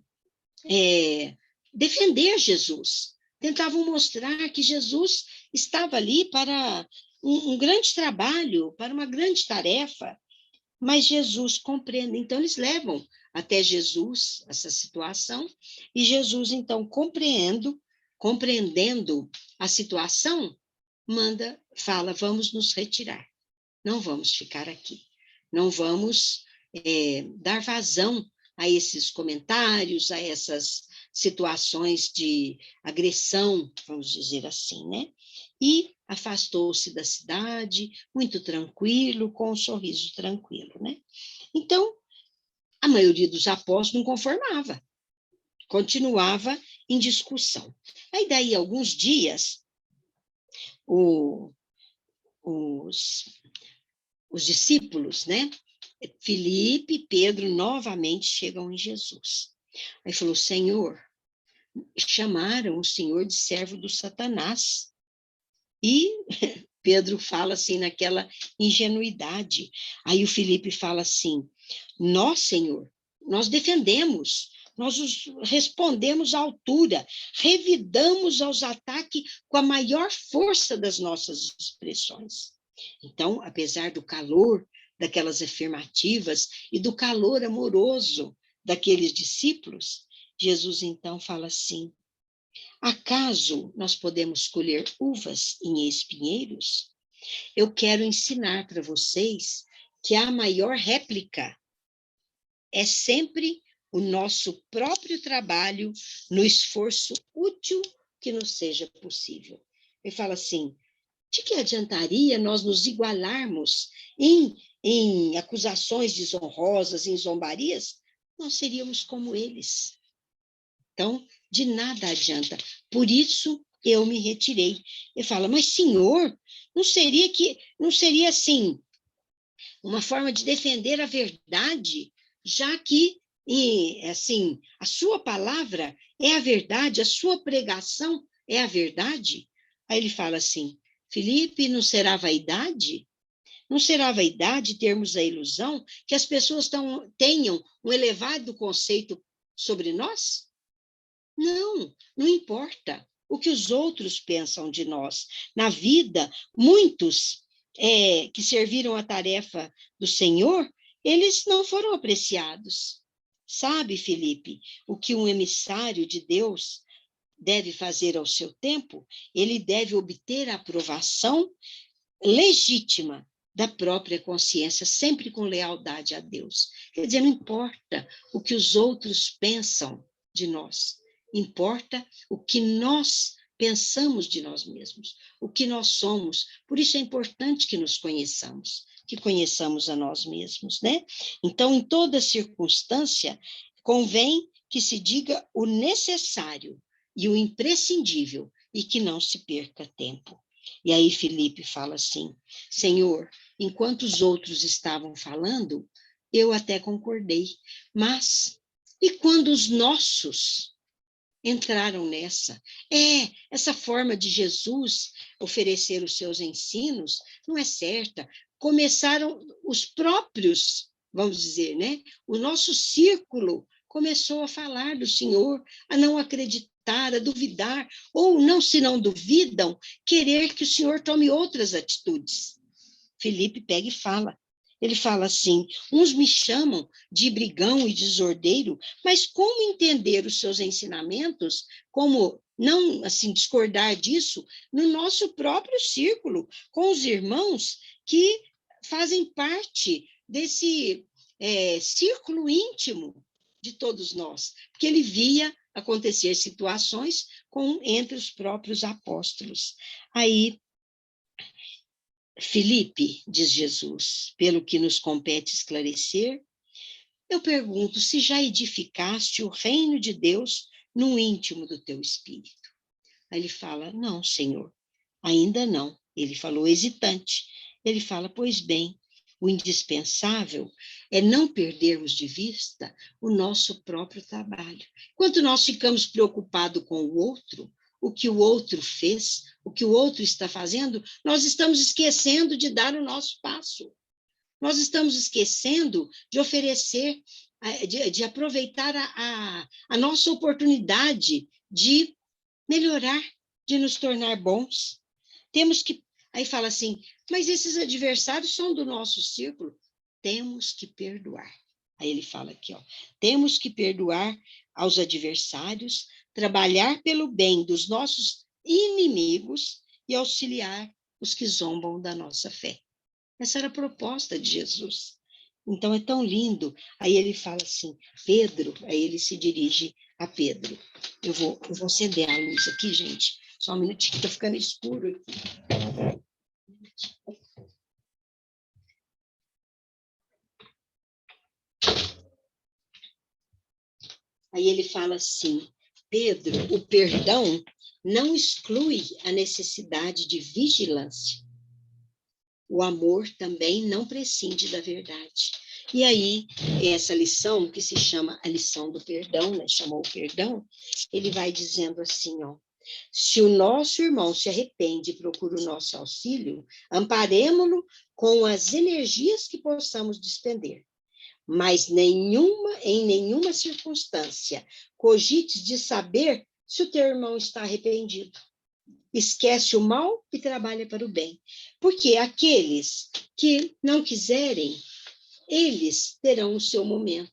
defender Jesus, tentavam mostrar que Jesus estava ali para um grande trabalho, para uma grande tarefa, mas Jesus compreende. Então, eles levam até Jesus essa situação, e Jesus, então, compreendendo a situação, fala, vamos nos retirar, não vamos ficar aqui, não vamos dar vazão a esses comentários, a essas situações de agressão, vamos dizer assim, né? E afastou-se da cidade, muito tranquilo, com um sorriso tranquilo, né? Então, a maioria dos apóstolos não conformava, continuava em discussão. Aí, daí, alguns dias, os discípulos, né? Filipe e Pedro novamente chegam em Jesus. Aí falou, Senhor, chamaram o Senhor de servo do Satanás. E Pedro fala assim, naquela ingenuidade. Aí o Filipe fala assim, nós, Senhor, nós defendemos, nós respondemos à altura, revidamos aos ataques com a maior força das nossas expressões. Então, apesar do calor daquelas afirmativas e do calor amoroso daqueles discípulos, Jesus então fala assim, acaso nós podemos colher uvas em espinheiros? Eu quero ensinar para vocês que a maior réplica é sempre o nosso próprio trabalho no esforço útil que nos seja possível. Ele fala assim, de que adiantaria nós nos igualarmos em acusações desonrosas, em zombarias? Nós seríamos como eles. Então, de nada adianta. Por isso, eu me retirei. Ele fala, mas senhor, não seria assim, uma forma de defender a verdade, já que, assim, a sua palavra é a verdade, a sua pregação é a verdade? Aí ele fala assim, Filipe, não será vaidade? Não será vaidade termos a ilusão que as pessoas tenham um elevado conceito sobre nós? Não, não importa o que os outros pensam de nós. Na vida, muitos que serviram a tarefa do Senhor, eles não foram apreciados. Sabe, Felipe, o que um emissário de Deus deve fazer ao seu tempo? Ele deve obter a aprovação legítima da própria consciência, sempre com lealdade a Deus. Quer dizer, não importa o que os outros pensam de nós, importa o que nós pensamos de nós mesmos, o que nós somos. Por isso é importante que nos conheçamos, que conheçamos a nós mesmos, né? Então, em toda circunstância, convém que se diga o necessário e o imprescindível e que não se perca tempo. E aí Filipe fala assim, Senhor, enquanto os outros estavam falando, eu até concordei, mas e quando os nossos entraram nessa? Essa forma de Jesus oferecer os seus ensinos não é certa. Começaram os próprios, vamos dizer, né? O nosso círculo começou a falar do Senhor, a não acreditar, a duvidar, ou não, se não duvidam, querer que o Senhor tome outras atitudes. Filipe pega e fala. Ele fala assim, uns me chamam de brigão e desordeiro, mas como entender os seus ensinamentos, como não assim discordar disso no nosso próprio círculo, com os irmãos que fazem parte desse círculo íntimo de todos nós, porque ele via acontecer situações entre os próprios apóstolos. Aí Filipe, diz Jesus, pelo que nos compete esclarecer, eu pergunto se já edificaste o reino de Deus no íntimo do teu espírito. Aí ele fala, não, Senhor, ainda não. Ele falou hesitante. Ele fala, pois bem, o indispensável é não perdermos de vista o nosso próprio trabalho. Enquanto nós ficamos preocupados com o outro, o que o outro fez, o que o outro está fazendo, nós estamos esquecendo de dar o nosso passo. Nós estamos esquecendo de oferecer, de aproveitar a nossa oportunidade de melhorar, de nos tornar bons. Temos que, aí fala assim, mas esses adversários são do nosso círculo. Temos que perdoar. Aí ele fala aqui, ó, temos que perdoar aos adversários, trabalhar pelo bem dos nossos inimigos e auxiliar os que zombam da nossa fé. Essa era a proposta de Jesus. Então é tão lindo. Aí ele fala assim, Pedro, aí ele se dirige a Pedro. Eu vou acender a luz aqui, gente. Só um minutinho, está ficando escuro aqui. Aí ele fala assim, Pedro, o perdão não exclui a necessidade de vigilância. O amor também não prescinde da verdade. E aí, essa lição, que se chama a lição do perdão, né? Chamou o perdão, ele vai dizendo assim, ó, se o nosso irmão se arrepende e procura o nosso auxílio, amparemo-lo com as energias que possamos despender. Mas em nenhuma circunstância cogites de saber se o teu irmão está arrependido. Esquece o mal e trabalha para o bem. Porque aqueles que não quiserem, eles terão o seu momento.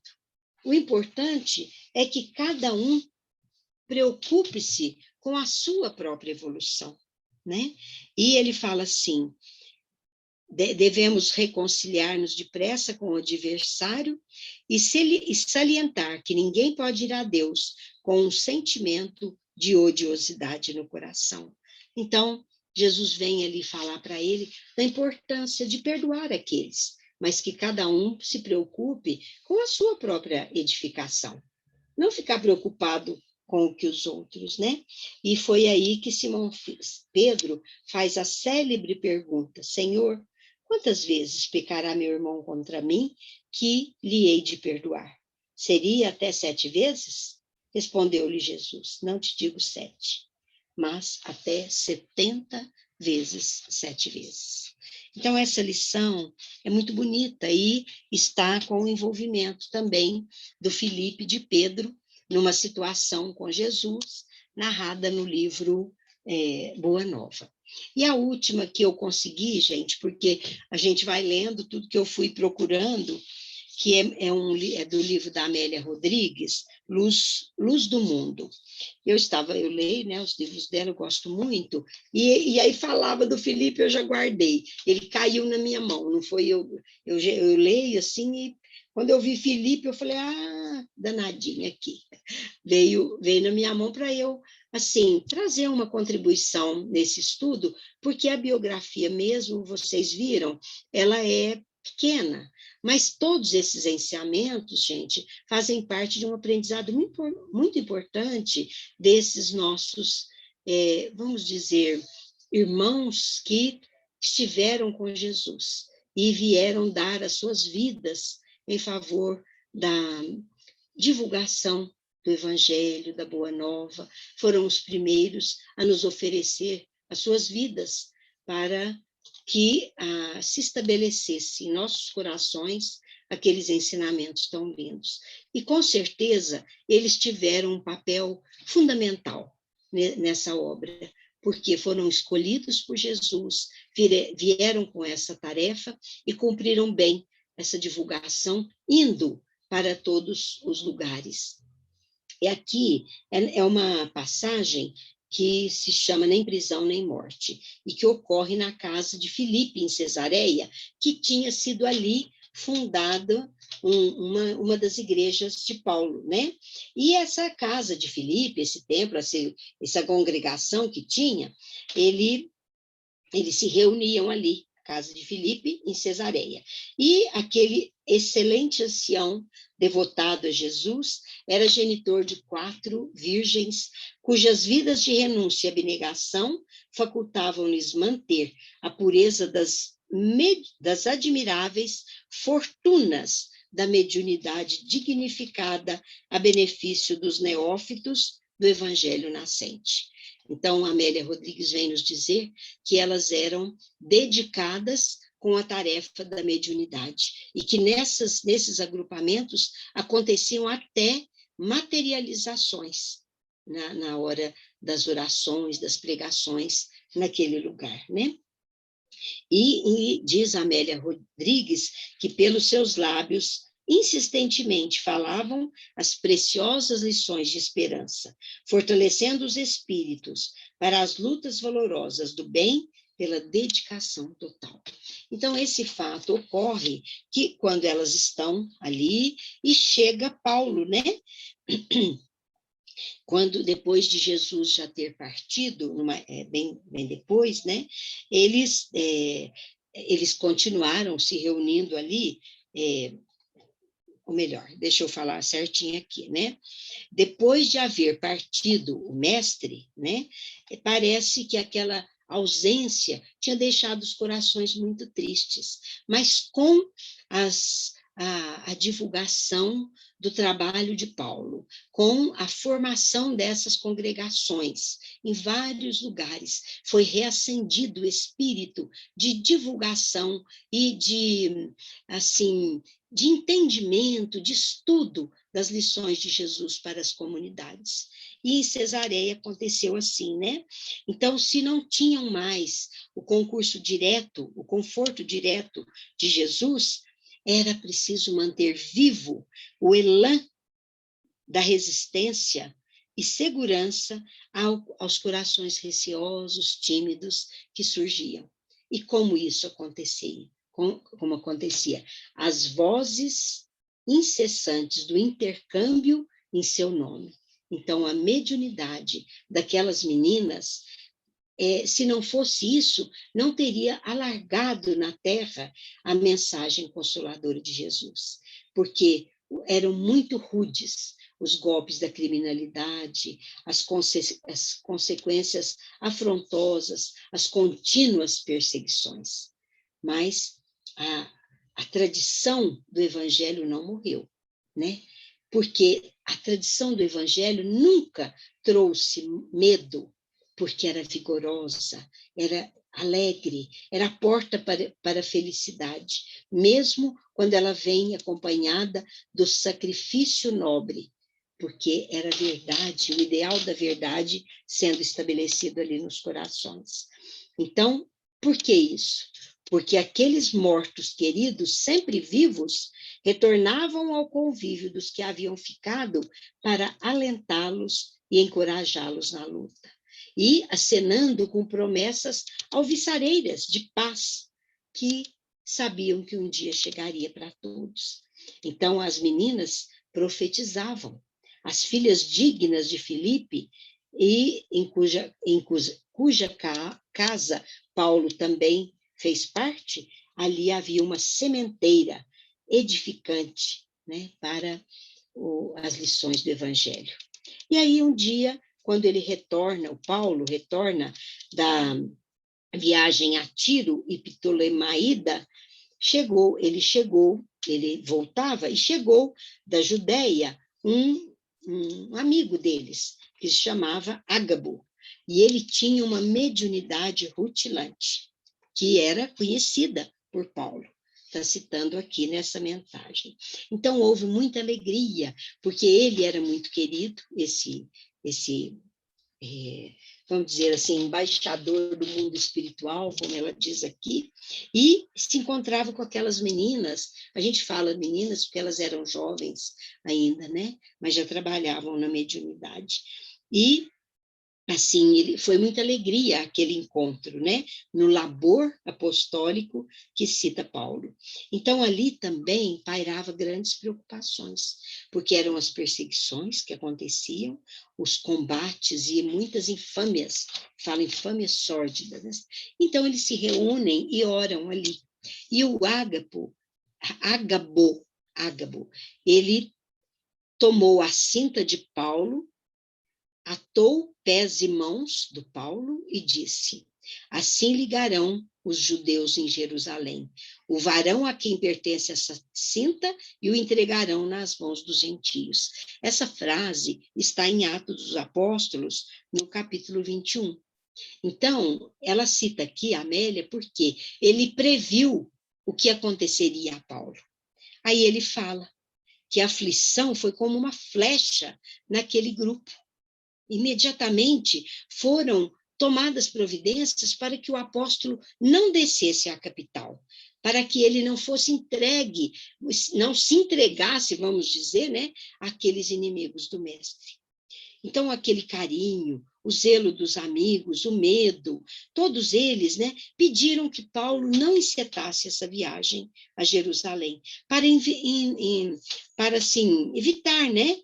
O importante é que cada um preocupe-se com a sua própria evolução, né? E ele fala assim, devemos reconciliar-nos depressa com o adversário e salientar que ninguém pode ir a Deus com um sentimento de odiosidade no coração. Então, Jesus vem ali falar para ele da importância de perdoar aqueles, mas que cada um se preocupe com a sua própria edificação. Não ficar preocupado com o que os outros, né? E foi aí que Pedro faz a célebre pergunta, Senhor, quantas vezes pecará meu irmão contra mim que lhe hei de perdoar? Seria até 7 vezes? Respondeu-lhe Jesus, não te digo 7, mas até 70 vezes 7 vezes. Então, essa lição é muito bonita e está com o envolvimento também do Filipe de Pedro, numa situação com Jesus, narrada no livro Boa Nova. E a última que eu consegui, gente, porque a gente vai lendo tudo que eu fui procurando, que é do livro da Amélia Rodrigues, Luz do Mundo. Eu leio, né, os livros dela, eu gosto muito, e aí falava do Filipe, eu já guardei. Ele caiu na minha mão, não foi eu leio assim, e quando eu vi Filipe, eu falei, danadinha aqui. Veio na minha mão para eu, assim, trazer uma contribuição nesse estudo, porque a biografia mesmo, vocês viram, ela é pequena, mas todos esses ensinamentos, gente, fazem parte de um aprendizado muito, muito importante desses nossos, vamos dizer, irmãos que estiveram com Jesus e vieram dar as suas vidas em favor da divulgação do Evangelho, da Boa Nova, foram os primeiros a nos oferecer as suas vidas para que se estabelecesse em nossos corações aqueles ensinamentos tão lindos. E, com certeza, eles tiveram um papel fundamental nessa obra, porque foram escolhidos por Jesus, vieram com essa tarefa e cumpriram bem essa divulgação, indo para todos os lugares. E aqui é uma passagem que se chama Nem Prisão Nem Morte, e que ocorre na casa de Filipe, em Cesareia, que tinha sido ali fundada uma das igrejas de Paulo, né? E essa casa de Filipe, esse templo, essa congregação que tinha, eles se reuniam ali, casa de Filipe, em Cesareia. E aquele excelente ancião, devotado a Jesus, era genitor de 4 virgens, cujas vidas de renúncia e abnegação facultavam-lhes manter a pureza das admiráveis fortunas da mediunidade dignificada a benefício dos neófitos do evangelho nascente. Então, Amélia Rodrigues vem nos dizer que elas eram dedicadas com a tarefa da mediunidade e que nesses agrupamentos aconteciam até materializações na hora das orações, das pregações naquele lugar, né? E diz Amélia Rodrigues que pelos seus lábios insistentemente falavam as preciosas lições de esperança, fortalecendo os espíritos para as lutas valorosas do bem pela dedicação total. Então, esse fato ocorre que quando elas estão ali e chega Paulo, né? Quando, depois de Jesus já ter partido, bem depois, né? Eles continuaram se reunindo ali, ou melhor, deixa eu falar certinho aqui, né? Depois de haver partido o mestre, né? Parece que aquela ausência tinha deixado os corações muito tristes, mas com a divulgação do trabalho de Paulo, com a formação dessas congregações em vários lugares, foi reacendido o espírito de divulgação e de entendimento, de estudo das lições de Jesus para as comunidades. E em Cesareia aconteceu assim, né? Então, se não tinham mais o concurso direto, o conforto direto de Jesus, era preciso manter vivo o elan da resistência e segurança aos corações receosos, tímidos que surgiam. E como isso acontecia? Como acontecia? As vozes incessantes do intercâmbio em seu nome. Então, a mediunidade daquelas meninas, se não fosse isso, não teria alargado na terra a mensagem consoladora de Jesus, porque eram muito rudes os golpes da criminalidade, as consequências afrontosas, as contínuas perseguições. Mas a tradição do evangelho não morreu, né? Porque a tradição do evangelho nunca trouxe medo porque era vigorosa, era alegre, era a porta para a felicidade, mesmo quando ela vem acompanhada do sacrifício nobre, porque era a verdade, o ideal da verdade sendo estabelecido ali nos corações. Então, por que isso? Porque aqueles mortos queridos, sempre vivos, retornavam ao convívio dos que haviam ficado para alentá-los e encorajá-los na luta. E acenando com promessas alvissareiras de paz, que sabiam que um dia chegaria para todos. Então, as meninas profetizavam. As filhas dignas de Filipe, e cuja casa Paulo também fez parte, ali havia uma sementeira edificante, né, para as lições do Evangelho. E aí, um dia, quando ele retorna, o Paulo retorna da viagem a Tiro e Ptolemaída, ele voltava e chegou da Judéia um amigo deles, que se chamava Ágabo, e ele tinha uma mediunidade rutilante, que era conhecida por Paulo. Está citando aqui nessa mensagem. Então, houve muita alegria, porque ele era muito querido, esse vamos dizer assim, embaixador do mundo espiritual, como ela diz aqui, e se encontrava com aquelas meninas, a gente fala meninas porque elas eram jovens ainda, né? Mas já trabalhavam na mediunidade. E assim, foi muita alegria aquele encontro, né? No labor apostólico que cita Paulo. Então, ali também pairava grandes preocupações, porque eram as perseguições que aconteciam, os combates e muitas infâmias, fala infâmias sórdidas, né? Então, eles se reúnem e oram ali. E o Ágabo, ele tomou a cinta de Paulo, atou pés e mãos do Paulo e disse: assim ligarão os judeus em Jerusalém, o varão a quem pertence essa cinta, e o entregarão nas mãos dos gentios. Essa frase está em Atos dos Apóstolos, no capítulo 21. Então, ela cita aqui a Amélia porque ele previu o que aconteceria a Paulo. Aí ele fala que a aflição foi como uma flecha naquele grupo. Imediatamente foram tomadas providências para que o apóstolo não descesse à capital, para que ele não fosse entregue, não se entregasse, vamos dizer, né, àqueles inimigos do mestre. Então, aquele carinho, o zelo dos amigos, o medo, todos eles, né, pediram que Paulo não encetasse essa viagem a Jerusalém, para assim, evitar, né,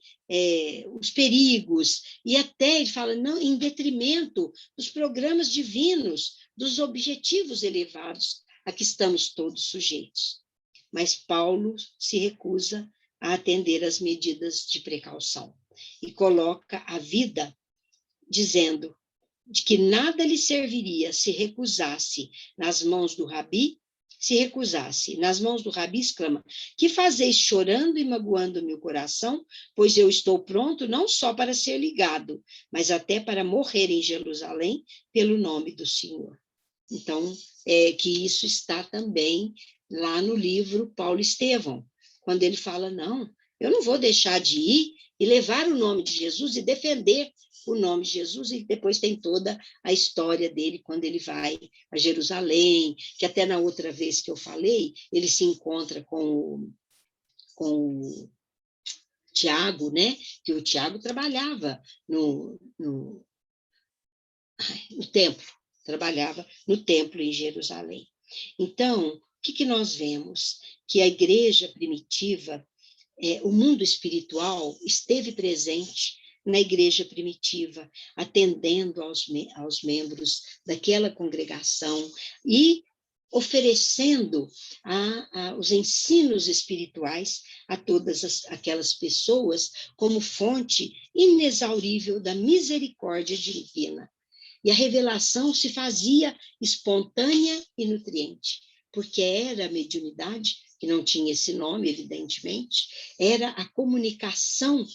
os perigos, e até ele fala, não, em detrimento dos programas divinos, dos objetivos elevados a que estamos todos sujeitos. Mas Paulo se recusa a atender às medidas de precaução e coloca a vida dizendo de que nada lhe serviria se recusasse nas mãos do Rabi, exclama: que fazeis chorando e magoando meu coração, pois eu estou pronto não só para ser ligado, mas até para morrer em Jerusalém pelo nome do Senhor. Então, que isso está também lá no livro Paulo Estevão, quando ele fala, não, eu não vou deixar de ir e levar o nome de Jesus e defender o nome de Jesus, e depois tem toda a história dele quando ele vai a Jerusalém, que até na outra vez que eu falei, ele se encontra com o Tiago, né? Que o Tiago trabalhava no templo, trabalhava no templo em Jerusalém. Então, o que nós vemos? Que a igreja primitiva, o mundo espiritual esteve presente na igreja primitiva, atendendo aos membros daquela congregação e oferecendo os ensinos espirituais a todas aquelas pessoas como fonte inexaurível da misericórdia divina. E a revelação se fazia espontânea e nutriente, porque era a mediunidade, que não tinha esse nome, evidentemente, era a comunicação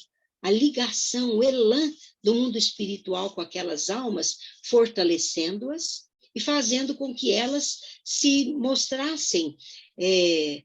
a ligação, o elan do mundo espiritual com aquelas almas, fortalecendo-as e fazendo com que elas se mostrassem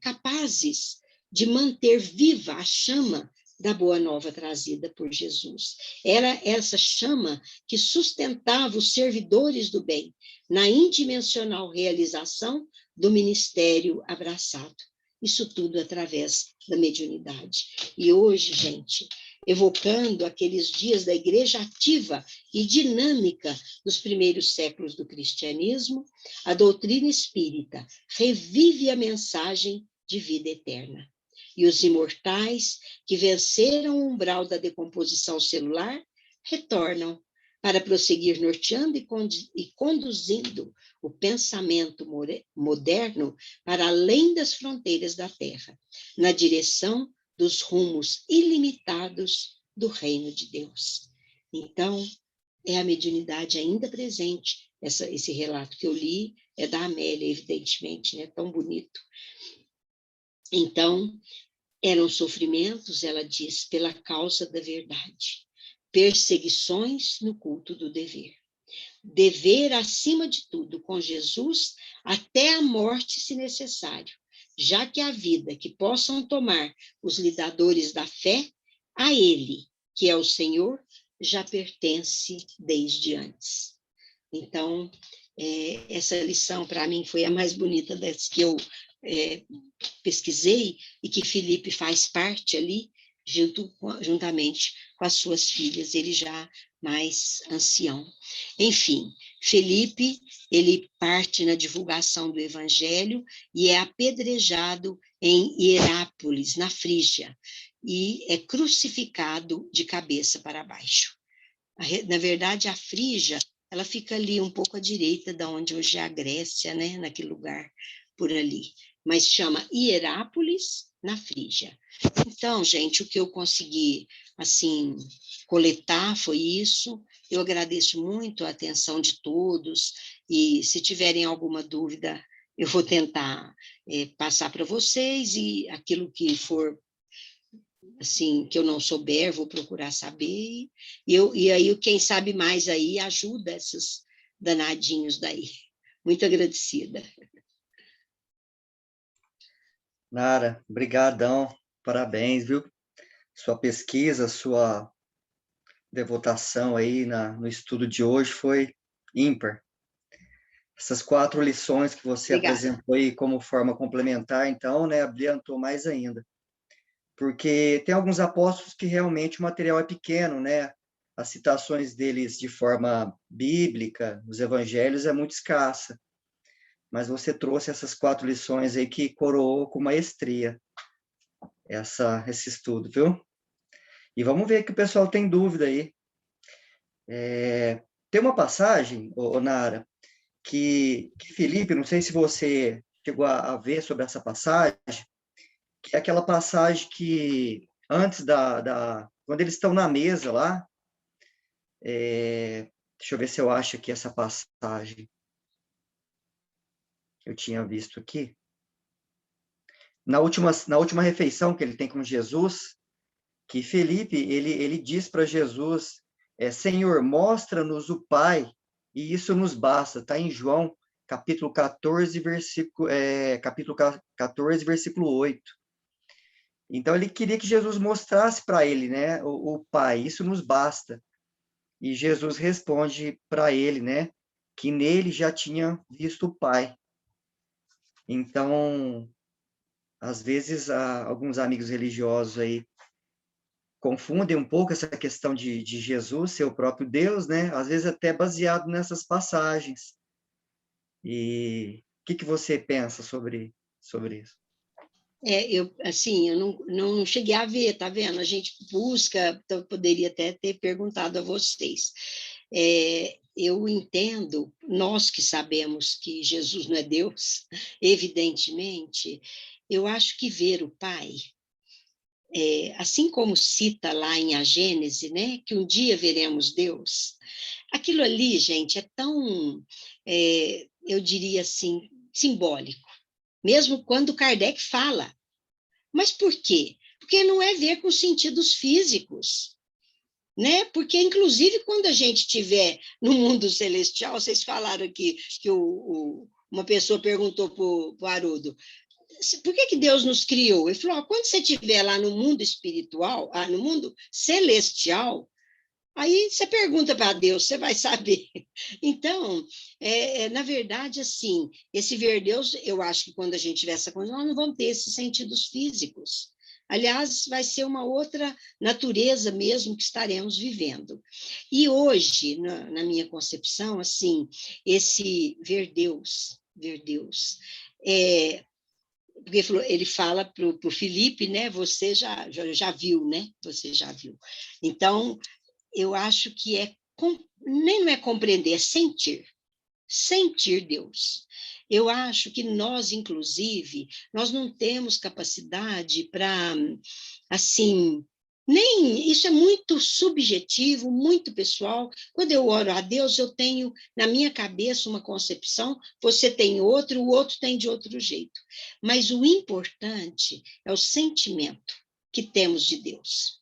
capazes de manter viva a chama da boa nova trazida por Jesus. Era essa chama que sustentava os servidores do bem na indimensional realização do ministério abraçado. Isso tudo através da mediunidade. E hoje, gente, evocando aqueles dias da igreja ativa e dinâmica dos primeiros séculos do cristianismo, a doutrina espírita revive a mensagem de vida eterna. E os imortais que venceram o umbral da decomposição celular retornam para prosseguir norteando e conduzindo o pensamento moderno para além das fronteiras da Terra, na direção dos rumos ilimitados do reino de Deus. Então, é a mediunidade ainda presente. Esse relato que eu li é da Amélia, evidentemente, né? Tão bonito. Então, eram sofrimentos, ela diz, pela causa da verdade, perseguições no culto do dever. Dever, acima de tudo, com Jesus, até a morte, se necessário, já que a vida que possam tomar os lidadores da fé, a Ele, que é o Senhor, já pertence desde antes. Então, essa lição, para mim, foi a mais bonita das que eu pesquisei e que Felipe faz parte ali, juntamente com as suas filhas, ele já mais ancião. Enfim, Felipe, ele parte na divulgação do evangelho e é apedrejado em Hierápolis, na Frígia, e é crucificado de cabeça para baixo. Na verdade, a Frígia, ela fica ali um pouco à direita de onde hoje é a Grécia, né? Naquele lugar por ali. Mas chama Hierápolis, na Frígia. Então, gente, o que eu consegui, assim, coletar foi isso. Eu agradeço muito a atenção de todos, e se tiverem alguma dúvida, eu vou tentar passar para vocês, e aquilo que for, assim, que eu não souber, vou procurar saber, e aí quem sabe mais aí ajuda esses danadinhos daí. Muito agradecida. Nara, brigadão, parabéns, viu? Sua pesquisa, sua devotação aí no estudo de hoje foi ímpar. Essas 4 lições que você Obrigada. apresentou aí como forma complementar, então, né, abrilhantou mais ainda. Porque tem alguns apóstolos que realmente o material é pequeno, né? As citações deles de forma bíblica, nos evangelhos, é muito escassa. Mas você trouxe essas 4 lições aí que coroou com maestria esse estudo, viu? E vamos ver que o pessoal tem dúvida aí. Tem uma passagem, Nara, que Felipe, não sei se você chegou a ver sobre essa passagem, que é aquela passagem que antes quando eles estão na mesa lá, deixa eu ver se eu acho aqui essa passagem que eu tinha visto aqui. Na última refeição que ele tem com Jesus, que Felipe, ele diz para Jesus, Senhor, mostra-nos o Pai, e isso nos basta. Está em João, capítulo 14, versículo 8. Então, ele queria que Jesus mostrasse para ele, né, o Pai, isso nos basta. E Jesus responde para ele, né, que nele já tinha visto o Pai. Então, às vezes, alguns amigos religiosos aí confundem um pouco essa questão de Jesus ser o próprio Deus, né? Às vezes até baseado nessas passagens. E o que você pensa sobre isso? Eu não cheguei a ver, tá vendo? A gente busca, então eu poderia até ter perguntado a vocês. Eu entendo, nós que sabemos que Jesus não é Deus, evidentemente, eu acho que ver o Pai, assim como cita lá em A Gênese, né, que um dia veremos Deus, aquilo ali, gente, é tão, eu diria assim, simbólico. Mesmo quando Kardec fala. Mas por quê? Porque não é ver com sentidos físicos. né? Porque, inclusive, quando a gente estiver no mundo celestial, vocês falaram aqui que uma pessoa perguntou para o Haroldo, por que Deus nos criou? Ele falou, quando você estiver lá no mundo espiritual, no mundo celestial, aí você pergunta para Deus, você vai saber. Então, na verdade, assim, esse ver Deus, eu acho que quando a gente tiver essa coisa, nós não vamos ter esses sentidos físicos. Aliás, vai ser uma outra natureza mesmo que estaremos vivendo. E hoje, na minha concepção, assim, esse ver Deus, porque ele fala para o Felipe, né? Você já viu, né? Você já viu. Então, eu acho que nem não é compreender, é sentir Deus. Eu acho que nós, inclusive, nós não temos capacidade para, assim, nem isso é muito subjetivo, muito pessoal. Quando eu oro a Deus, eu tenho na minha cabeça uma concepção, você tem outro, o outro tem de outro jeito. Mas o importante é o sentimento que temos de Deus.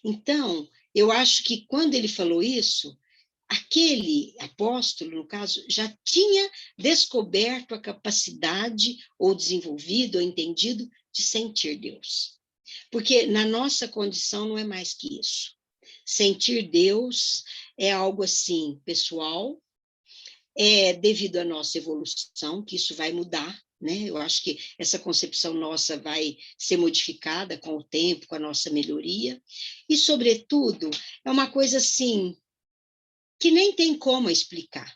Então, eu acho que quando ele falou isso, aquele apóstolo, no caso, já tinha descoberto a capacidade, ou desenvolvido, ou entendido, de sentir Deus. Porque na nossa condição não é mais que isso. Sentir Deus é algo assim, pessoal, devido à nossa evolução, que isso vai mudar, né? Eu acho que essa concepção nossa vai ser modificada com o tempo, com a nossa melhoria, e, sobretudo, é uma coisa assim, que nem tem como explicar.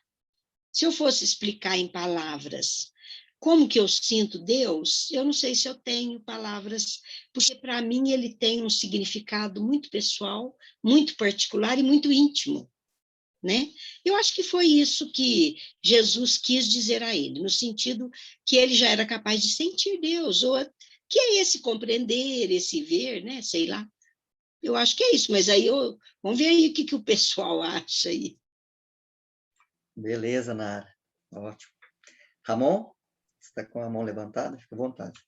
Se eu fosse explicar em palavras como que eu sinto Deus, eu não sei se eu tenho palavras, porque para mim ele tem um significado muito pessoal, muito particular e muito íntimo, né? Eu acho que foi isso que Jesus quis dizer a ele, no sentido que ele já era capaz de sentir Deus, ou que é esse compreender, esse ver, né? Sei lá. Eu acho que é isso, mas aí vamos ver aí o que o pessoal acha aí. Beleza, Nara. Ótimo. Ramon, você está com a mão levantada? Fica à vontade.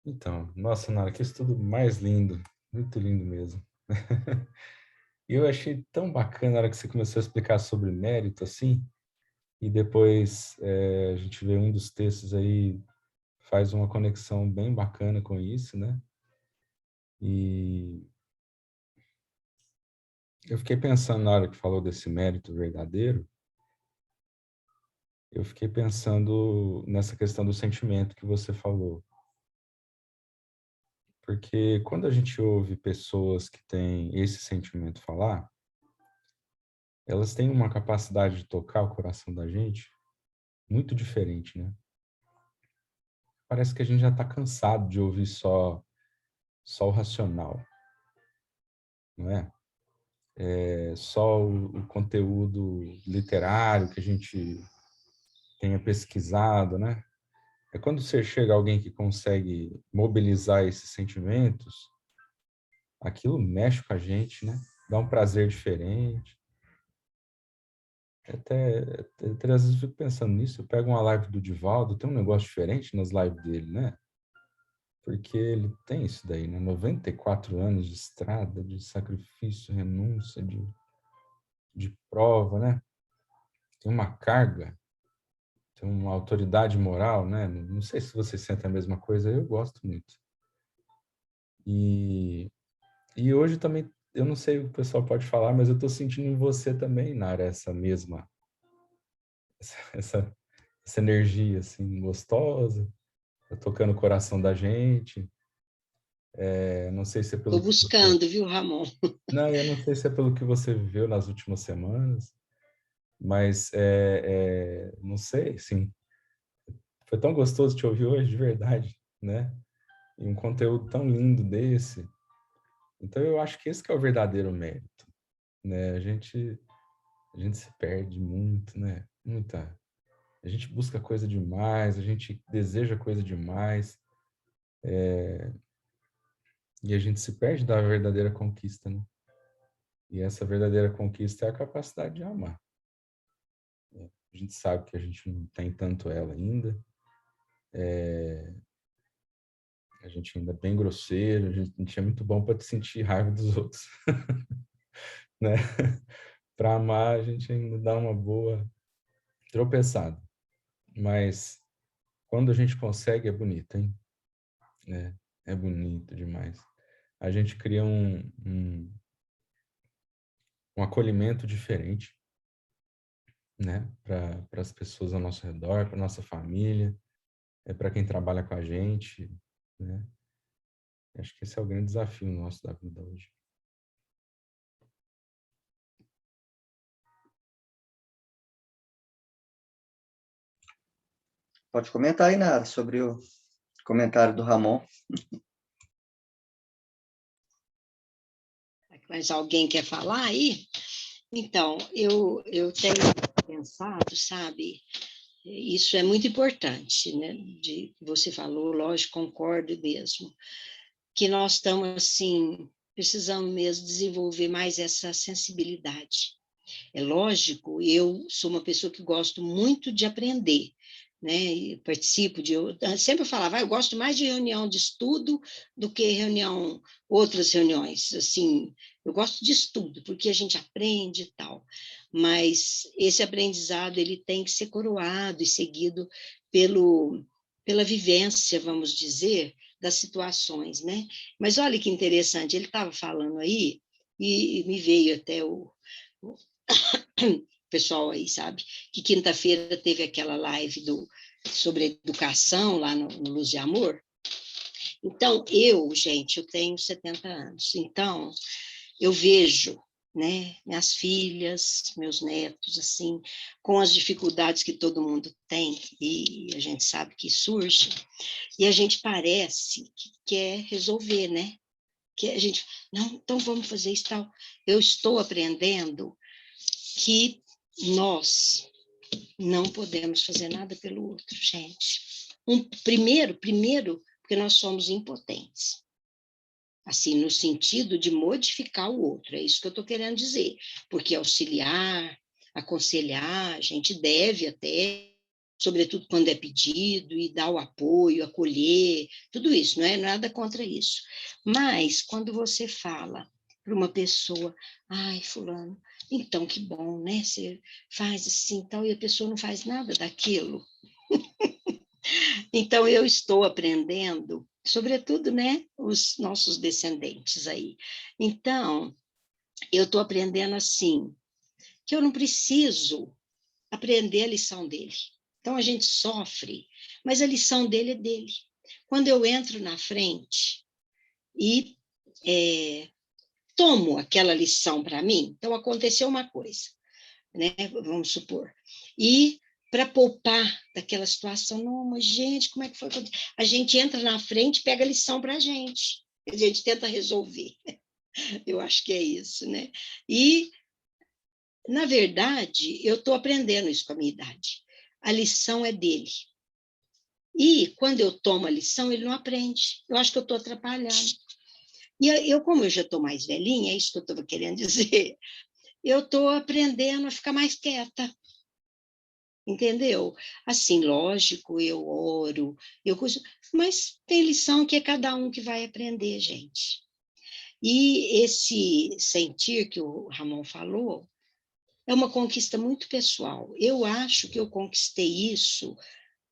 Então, nossa, Nara, que estudo mais lindo, muito lindo mesmo. E eu achei tão bacana na hora que você começou a explicar sobre mérito, assim, e depois a gente vê um dos textos aí, faz uma conexão bem bacana com isso, né? E eu fiquei pensando na hora que falou desse mérito verdadeiro, eu fiquei pensando nessa questão do sentimento que você falou. Porque quando a gente ouve pessoas que têm esse sentimento falar, elas têm uma capacidade de tocar o coração da gente muito diferente, né? Parece que a gente já está cansado de ouvir só o racional, não é? Só o conteúdo literário que a gente tenha pesquisado, né? É quando você chega alguém que consegue mobilizar esses sentimentos, aquilo mexe com a gente, né? Dá um prazer diferente. Até às vezes eu fico pensando nisso, eu pego uma live do Divaldo, tem um negócio diferente nas lives dele, né? Porque ele tem isso daí, né? 94 anos de estrada, de sacrifício, renúncia, de prova, né? Tem uma carga, tem uma autoridade moral, né? Não sei se você sente a mesma coisa, eu gosto muito. E hoje também, eu não sei o que o pessoal pode falar, mas eu estou sentindo em você também, Nara, essa mesma, essa, essa energia, assim, gostosa, tá tocando o coração da gente. Não sei se é Estou pelo que você... buscando, viu, Ramon? Não, eu não sei se é pelo que você viveu nas últimas semanas, mas não sei, assim, foi tão gostoso te ouvir hoje, de verdade, né? E um conteúdo tão lindo desse. Então, eu acho que esse que é o verdadeiro mérito, né? A gente se perde muito, né? Muita. A gente busca coisa demais, a gente deseja coisa demais, e a gente se perde da verdadeira conquista, né? E essa verdadeira conquista é a capacidade de amar. A gente sabe que a gente não tem tanto ela ainda, A gente ainda é bem grosseiro, a gente é muito bom para sentir raiva dos outros, né? Para amar, a gente ainda dá uma boa tropeçada. Mas quando a gente consegue, é bonito, hein? É bonito demais. A gente cria um acolhimento diferente, né? Para as pessoas ao nosso redor, para nossa família, para quem trabalha com a gente, né? Acho que esse é o grande desafio nosso da vida hoje. Pode comentar aí, Nara, sobre o comentário do Ramon. Mas alguém quer falar aí? Então, eu tenho pensado, sabe, isso é muito importante, né? De você falou, lógico, concordo mesmo, que nós estamos assim, precisamos mesmo desenvolver mais essa sensibilidade. É lógico, eu sou uma pessoa que gosto muito de aprender, né? E participo de. Eu sempre falava, eu gosto mais de reunião de estudo do que outras reuniões. Assim, eu gosto de estudo, porque a gente aprende e tal. Mas esse aprendizado ele tem que ser coroado e seguido pela vivência, vamos dizer, das situações, né? Mas olha que interessante, ele estava falando aí, e me veio até o pessoal aí, sabe? Que quinta-feira teve aquela live sobre educação lá no Luz de Amor. Então, gente, eu tenho 70 anos. Então, eu vejo, né, minhas filhas, meus netos, assim, com as dificuldades que todo mundo tem, e a gente sabe que surge, e a gente parece que quer resolver, né? Que a gente, não, então vamos fazer isso tal. Eu estou aprendendo que nós não podemos fazer nada pelo outro, gente. Primeiro, porque nós somos impotentes. Assim, no sentido de modificar o outro, é isso que eu estou querendo dizer. Porque auxiliar, aconselhar, a gente deve até, sobretudo quando é pedido, e dar o apoio, acolher, tudo isso, não é nada contra isso. Mas, quando você fala para uma pessoa, ai, fulano, então que bom, né? Você faz assim, tal, e a pessoa não faz nada daquilo. Então, eu estou aprendendo, sobretudo, né, os nossos descendentes aí. Então, eu estou aprendendo assim, que eu não preciso aprender a lição dele. Então, a gente sofre, mas a lição dele é dele. Quando eu entro na frente e tomo aquela lição para mim, então aconteceu uma coisa, né, vamos supor, e para poupar daquela situação, não, mas gente, como é que foi? A gente entra na frente, pega a lição para a gente tenta resolver. Eu acho que é isso, né? E, na verdade, eu estou aprendendo isso com a minha idade. A lição é dele. E, quando eu tomo a lição, ele não aprende. Eu acho que eu estou atrapalhando. E como eu já estou mais velhinha, é isso que eu estava querendo dizer, eu estou aprendendo a ficar mais quieta. Entendeu? Assim, lógico, eu oro, mas tem lição que é cada um que vai aprender, gente. E esse sentir que o Ramon falou é uma conquista muito pessoal. Eu acho que eu conquistei isso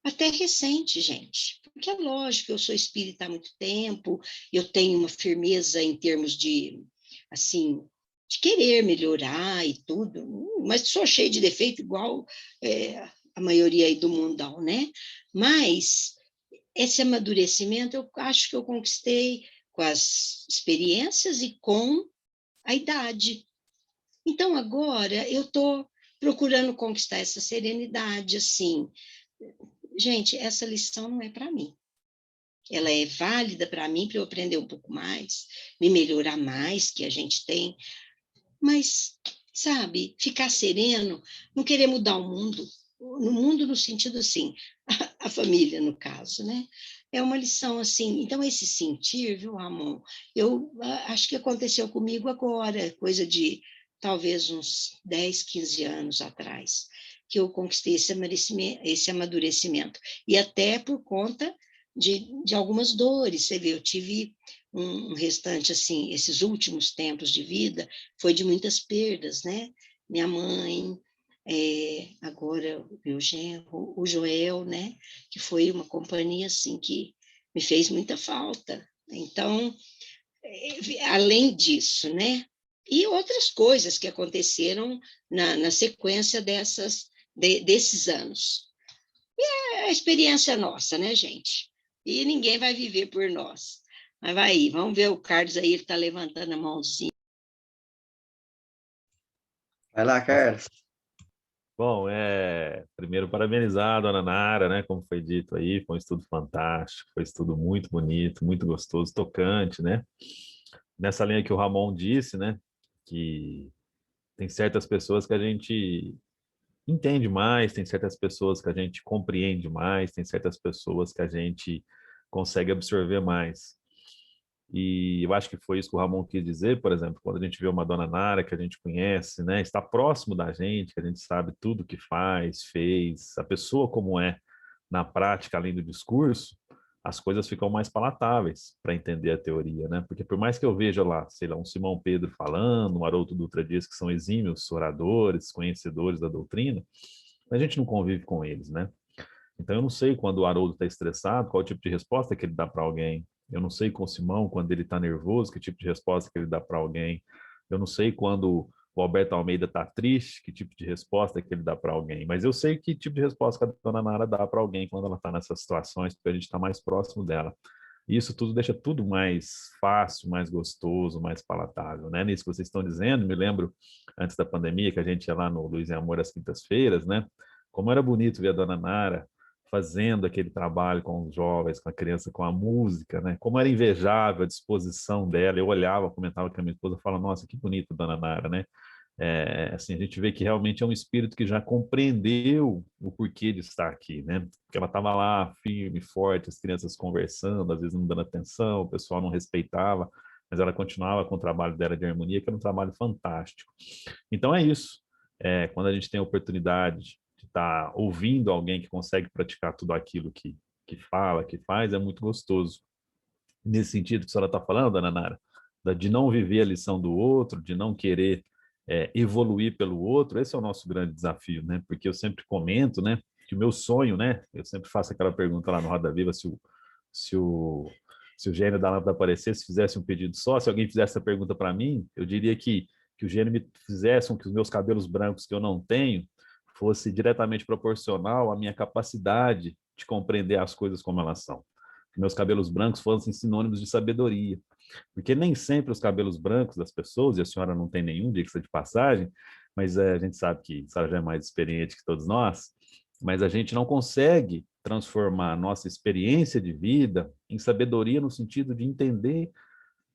até recente, gente. Porque é lógico, eu sou espírita há muito tempo, eu tenho uma firmeza em termos de, assim, de querer melhorar e tudo, mas sou cheio de defeito igual a maioria aí do mundão, né? Mas esse amadurecimento eu acho que eu conquistei com as experiências e com a idade. Então, agora, eu estou procurando conquistar essa serenidade, assim. Gente, essa lição não é para mim. Ela é válida para mim, para eu aprender um pouco mais, me melhorar mais, que a gente tem. Mas, sabe, ficar sereno, não querer mudar o mundo. No mundo, no sentido assim, a família, no caso, né? É uma lição assim. Então, esse sentir, viu, Ramon? Eu acho que aconteceu comigo agora, coisa de talvez uns 10, 15 anos atrás, que eu conquistei esse amadurecimento. E até por conta de algumas dores. Você vê, eu tive um restante, assim, esses últimos tempos de vida, foi de muitas perdas, né? Minha mãe, agora o meu genro, o Joel, né? Que foi uma companhia, assim, que me fez muita falta. Então, além disso, né? E outras coisas que aconteceram na sequência desses anos. É a experiência nossa, né, gente? E ninguém vai viver por nós. Mas vai aí, vamos ver o Carlos aí, ele está levantando a mãozinha. Vai lá, Carlos. Bom, primeiro parabenizar a dona Nara, né? Como foi dito aí, foi um estudo fantástico, foi um estudo muito bonito, muito gostoso, tocante, né? Nessa linha que o Ramon disse, né? Que tem certas pessoas que a gente entende mais, tem certas pessoas que a gente compreende mais, tem certas pessoas que a gente consegue absorver mais. E eu acho que foi isso que o Ramon quis dizer, por exemplo, quando a gente vê uma dona Nara que a gente conhece, né, está próximo da gente, que a gente sabe tudo que faz, fez, a pessoa como é na prática, além do discurso, as coisas ficam mais palatáveis para entender a teoria, né? Porque por mais que eu veja lá, sei lá, um Simão Pedro falando, um Haroldo Dutra Dias, que são exímios oradores, conhecedores da doutrina, a gente não convive com eles, né? Então, eu não sei quando o Haroldo está estressado, qual tipo de resposta que ele dá para alguém. Eu não sei com o Simão, quando ele está nervoso, que tipo de resposta que ele dá para alguém. Eu não sei quando o Alberto Almeida está triste, que tipo de resposta que ele dá para alguém. Mas eu sei que tipo de resposta que a dona Nara dá para alguém quando ela está nessas situações, porque a gente está mais próximo dela. E isso tudo deixa tudo mais fácil, mais gostoso, mais palatável, né? Nisso que vocês estão dizendo, me lembro, antes da pandemia, que a gente ia lá no Luiz e Amor às quintas-feiras, né? Como era bonito ver a dona Nara fazendo aquele trabalho com os jovens, com a criança, com a música, né? Como era invejável a disposição dela. Eu olhava, comentava com a minha esposa, falava, nossa, que bonito, dona Nara, né? Assim, a gente vê que realmente é um espírito que já compreendeu o porquê de estar aqui, né? Porque ela estava lá firme, forte, as crianças conversando, às vezes não dando atenção, o pessoal não respeitava, mas ela continuava com o trabalho dela de harmonia, que era um trabalho fantástico. Então é isso. Quando a gente tem a oportunidade de estar ouvindo alguém que consegue praticar tudo aquilo que fala, que faz, é muito gostoso. Nesse sentido que a senhora está falando, dona Nara, de não viver a lição do outro, de não querer evoluir pelo outro, esse é o nosso grande desafio, né? Porque eu sempre comento, né, que o meu sonho, né, eu sempre faço aquela pergunta lá no Roda Viva, se o, se o gênio da lâmpada aparecesse, fizesse um pedido só, se alguém fizesse essa pergunta para mim, eu diria que o gênio me fizesse com que os meus cabelos brancos que eu não tenho fosse diretamente proporcional à minha capacidade de compreender as coisas como elas são. Que meus cabelos brancos fossem sinônimos de sabedoria. Porque nem sempre os cabelos brancos das pessoas, e a senhora não tem nenhum, diga-se de passagem, mas a gente sabe que a senhora já é mais experiente que todos nós, mas a gente não consegue transformar a nossa experiência de vida em sabedoria no sentido de entender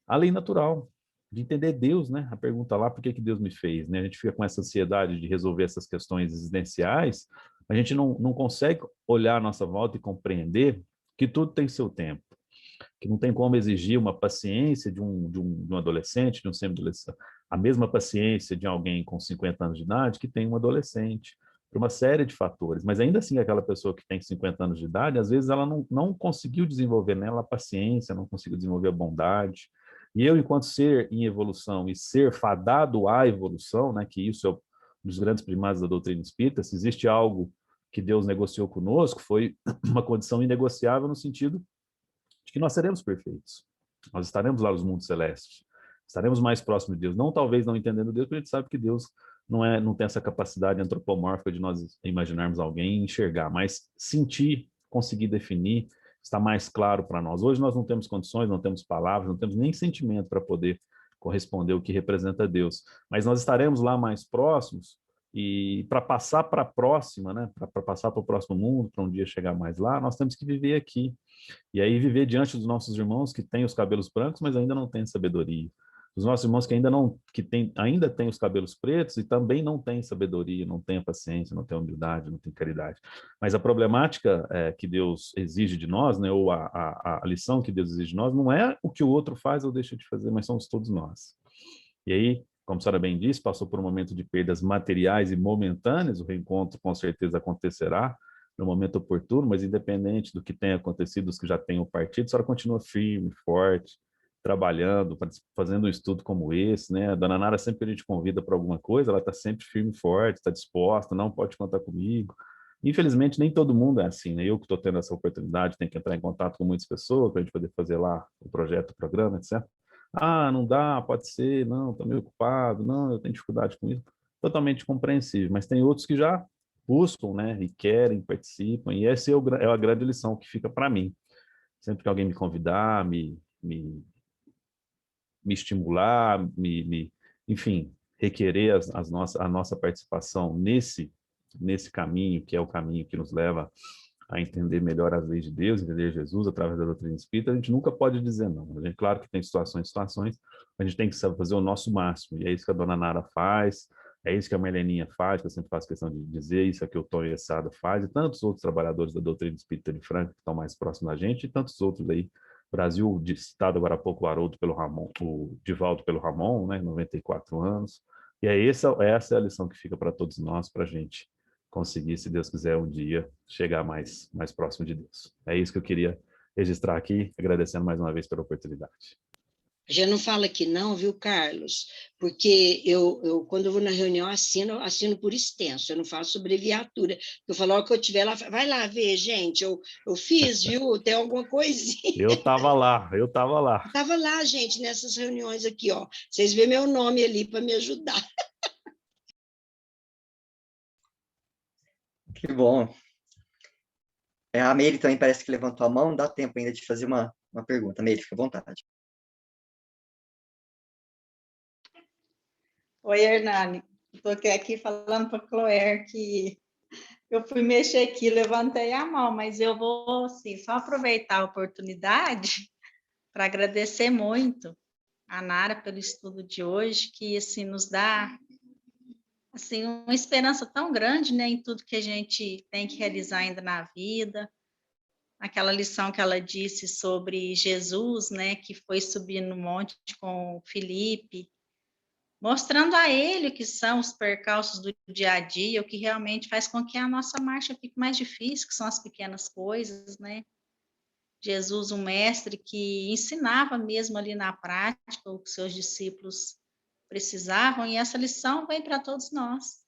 a lei natural, de entender Deus, né? A pergunta lá, por que que Deus me fez, né? A gente fica com essa ansiedade de resolver essas questões existenciais, a gente não consegue olhar à nossa volta e compreender que tudo tem seu tempo, que não tem como exigir uma paciência de um adolescente, de um semi-adolescente, a mesma paciência de alguém com 50 anos de idade que tem um adolescente, por uma série de fatores. Mas ainda assim, aquela pessoa que tem 50 anos de idade, às vezes ela não conseguiu desenvolver nela a paciência, não conseguiu desenvolver a bondade. E eu, enquanto ser em evolução e ser fadado à evolução, né, que isso é um dos grandes primados da doutrina espírita, se existe algo que Deus negociou conosco, foi uma condição inegociável no sentido de que nós seremos perfeitos. Nós estaremos lá nos mundos celestes. Estaremos mais próximos de Deus. Não talvez não entendendo Deus, porque a gente sabe que Deus não tem essa capacidade antropomórfica de nós imaginarmos alguém e enxergar, mas sentir, conseguir definir, está mais claro para nós. Hoje nós não temos condições, não temos palavras, não temos nem sentimento para poder corresponder o que representa Deus. Mas nós estaremos lá mais próximos e para passar para a próxima, né, para passar para o próximo mundo, para um dia chegar mais lá, nós temos que viver aqui. E aí viver diante dos nossos irmãos que têm os cabelos brancos, mas ainda não têm sabedoria. Os nossos irmãos que ainda têm os cabelos pretos e também não têm sabedoria, não têm paciência, não têm humildade, não têm caridade. Mas a problemática que Deus exige de nós, né, ou a lição que Deus exige de nós, não é o que o outro faz ou deixa de fazer, mas somos todos nós. E aí, como a senhora bem disse, passou por um momento de perdas materiais e momentâneas, o reencontro com certeza acontecerá no momento oportuno, mas independente do que tenha acontecido, dos que já tenham partido, a senhora continua firme, forte, trabalhando, fazendo um estudo como esse, né? A dona Nara, sempre que a gente convida para alguma coisa, ela está sempre firme e forte, está disposta, não pode contar comigo. Infelizmente, nem todo mundo é assim, né? Eu que estou tendo essa oportunidade, tenho que entrar em contato com muitas pessoas para a gente poder fazer lá o projeto, o programa, etc. Ah, não dá, pode ser, não, estou meio ocupado, não, eu tenho dificuldade com isso. Totalmente compreensível, mas tem outros que já buscam, né, e querem, participam, e essa é a grande lição que fica para mim. Sempre que alguém me convidar, me estimular, enfim, requerer a nossa participação nesse caminho, que é o caminho que nos leva a entender melhor as leis de Deus, entender Jesus através da doutrina espírita, a gente nunca pode dizer não. A gente, claro que tem situações, a gente tem que saber fazer o nosso máximo, e é isso que a dona Nara faz, é isso que a Marleninha faz, que eu sempre faço questão de dizer, isso é que o Tom Essada faz, e tantos outros trabalhadores da doutrina espírita de Franca que estão mais próximos da gente, e tantos outros aí. Brasil, citado agora há pouco, o Haroldo pelo Ramon, o Divaldo pelo Ramon, né, 94 anos. E essa é a lição que fica para todos nós, para a gente conseguir, se Deus quiser, um dia chegar mais próximo de Deus. É isso que eu queria registrar aqui, agradecendo mais uma vez pela oportunidade. Já não fala que não, viu, Carlos? Porque quando eu vou na reunião, assino por extenso, eu não faço abreviatura. Eu falo, ó, que eu tiver lá, vai lá ver, gente, eu fiz, viu? Tem alguma coisinha. Eu estava lá. Estava lá, gente, nessas reuniões aqui, ó. Vocês vêem meu nome ali para me ajudar. Que bom. A Meire também parece que levantou a mão, dá tempo ainda de fazer uma pergunta. Meire, fica à vontade. Oi, Hernani. Estou aqui falando para a Cloer que eu fui mexer aqui, levantei a mão, mas eu vou assim, só aproveitar a oportunidade para agradecer muito a Nara pelo estudo de hoje, que assim, nos dá assim, uma esperança tão grande, né, em tudo que a gente tem que realizar ainda na vida. Aquela lição que ela disse sobre Jesus, né, que foi subir no monte com o Felipe, mostrando a ele o que são os percalços do dia a dia, o que realmente faz com que a nossa marcha fique mais difícil, que são as pequenas coisas, né? Jesus, um mestre que ensinava mesmo ali na prática o que seus discípulos precisavam, e essa lição vem para todos nós.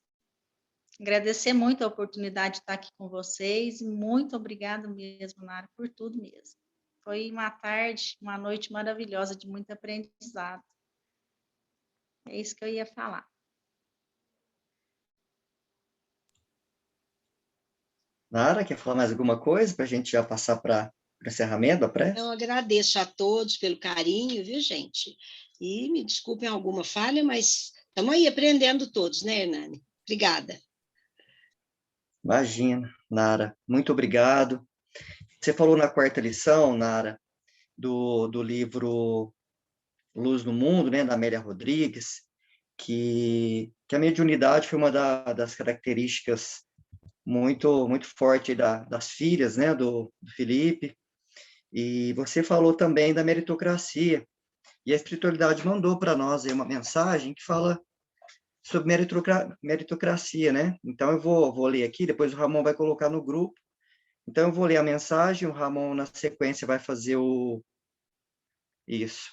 Agradecer muito a oportunidade de estar aqui com vocês, e muito obrigada mesmo, Nara, por tudo mesmo. Foi uma tarde, uma noite maravilhosa, de muito aprendizado. É isso que eu ia falar. Nara, quer falar mais alguma coisa para a gente já passar para o encerramento da prece? Eu agradeço a todos pelo carinho, viu, gente? E me desculpem alguma falha, mas estamos aí aprendendo todos, né, Hernani? Obrigada. Imagina, Nara, muito obrigado. Você falou na quarta lição, Nara, do livro Luz no Mundo, né, da Amélia Rodrigues, que a mediunidade foi uma das características muito forte das filhas, né, do Felipe. E você falou também da meritocracia. E a espiritualidade mandou para nós aí uma mensagem que fala sobre meritocracia, né? Então eu vou ler aqui, depois o Ramon vai colocar no grupo. Então eu vou ler a mensagem, o Ramon na sequência vai fazer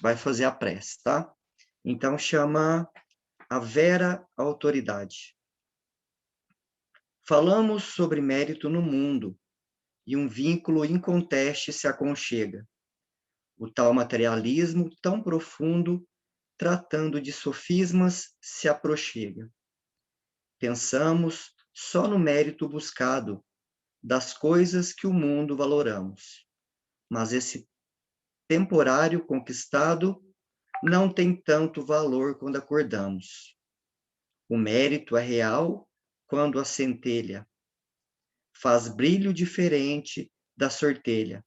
vai fazer a prece, tá? Então chama a vera autoridade. Falamos sobre mérito no mundo, e um vínculo inconteste se aconchega. O tal materialismo tão profundo, tratando de sofismas, se aproxima. Pensamos só no mérito buscado, das coisas que o mundo valoramos. Mas esse temporário conquistado não tem tanto valor quando acordamos. O mérito é real quando a centelha faz brilho diferente da sortelha,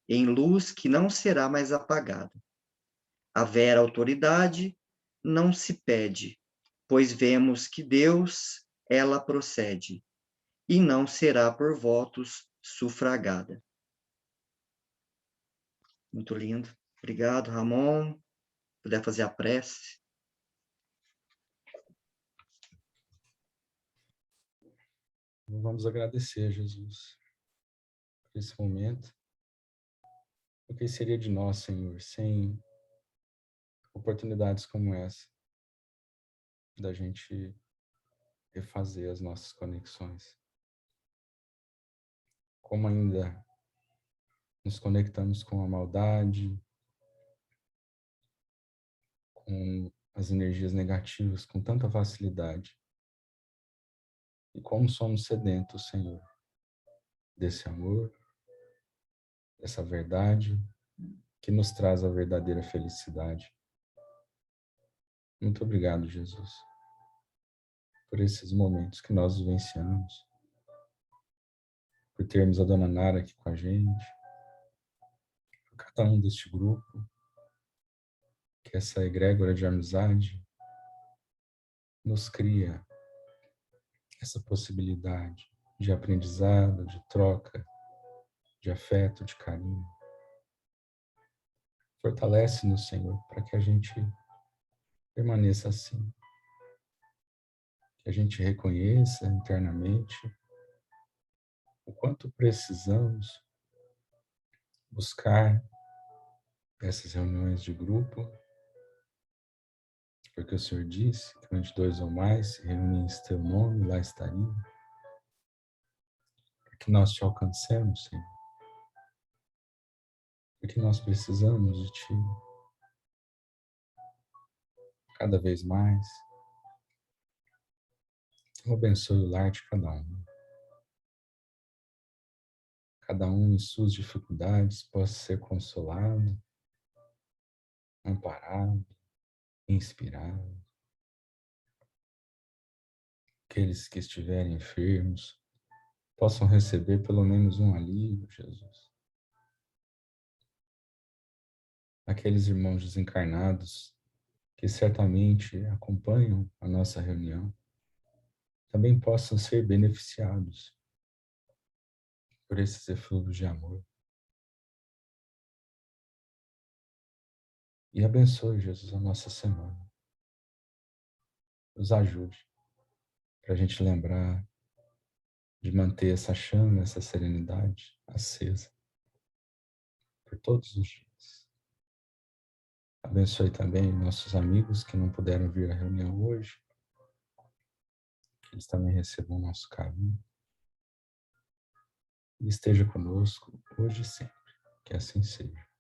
em luz que não será mais apagada. A vera autoridade não se pede, pois vemos que Deus ela procede, e não será por votos sufragada. Muito lindo. Obrigado, Ramon. Puder fazer a prece. Vamos agradecer, Jesus, por esse momento. O que seria de nós, Senhor, sem oportunidades como essa, da gente refazer as nossas conexões? Como ainda nos conectamos com a maldade, com as energias negativas, com tanta facilidade. E como somos sedentos, Senhor, desse amor, dessa verdade, que nos traz a verdadeira felicidade. Muito obrigado, Jesus, por esses momentos que nós vivenciamos, por termos a Dona Nara aqui com a gente, por cada um deste grupo, que essa egrégora de amizade nos cria essa possibilidade de aprendizado, de troca, de afeto, de carinho. Fortalece-nos, Senhor, para que a gente permaneça assim. Que a gente reconheça internamente o quanto precisamos buscar essas reuniões de grupo, porque o Senhor disse que onde 2 ou mais se reúnem em teu nome, lá estaria. Para que nós te alcancemos, Senhor. Porque nós precisamos de Ti cada vez mais. Eu abençoe o lar de cada um. Cada um em suas dificuldades possa ser consolado, amparado, inspirado. Aqueles que estiverem enfermos possam receber pelo menos um alívio, Jesus. Aqueles irmãos desencarnados que certamente acompanham a nossa reunião também possam ser beneficiados por esses eflúvios de amor. E abençoe, Jesus, a nossa semana. Nos ajude para a gente lembrar de manter essa chama, essa serenidade acesa por todos os dias. Abençoe também nossos amigos que não puderam vir à reunião hoje, que eles também recebam o nosso carinho. E esteja conosco hoje e sempre, que assim seja.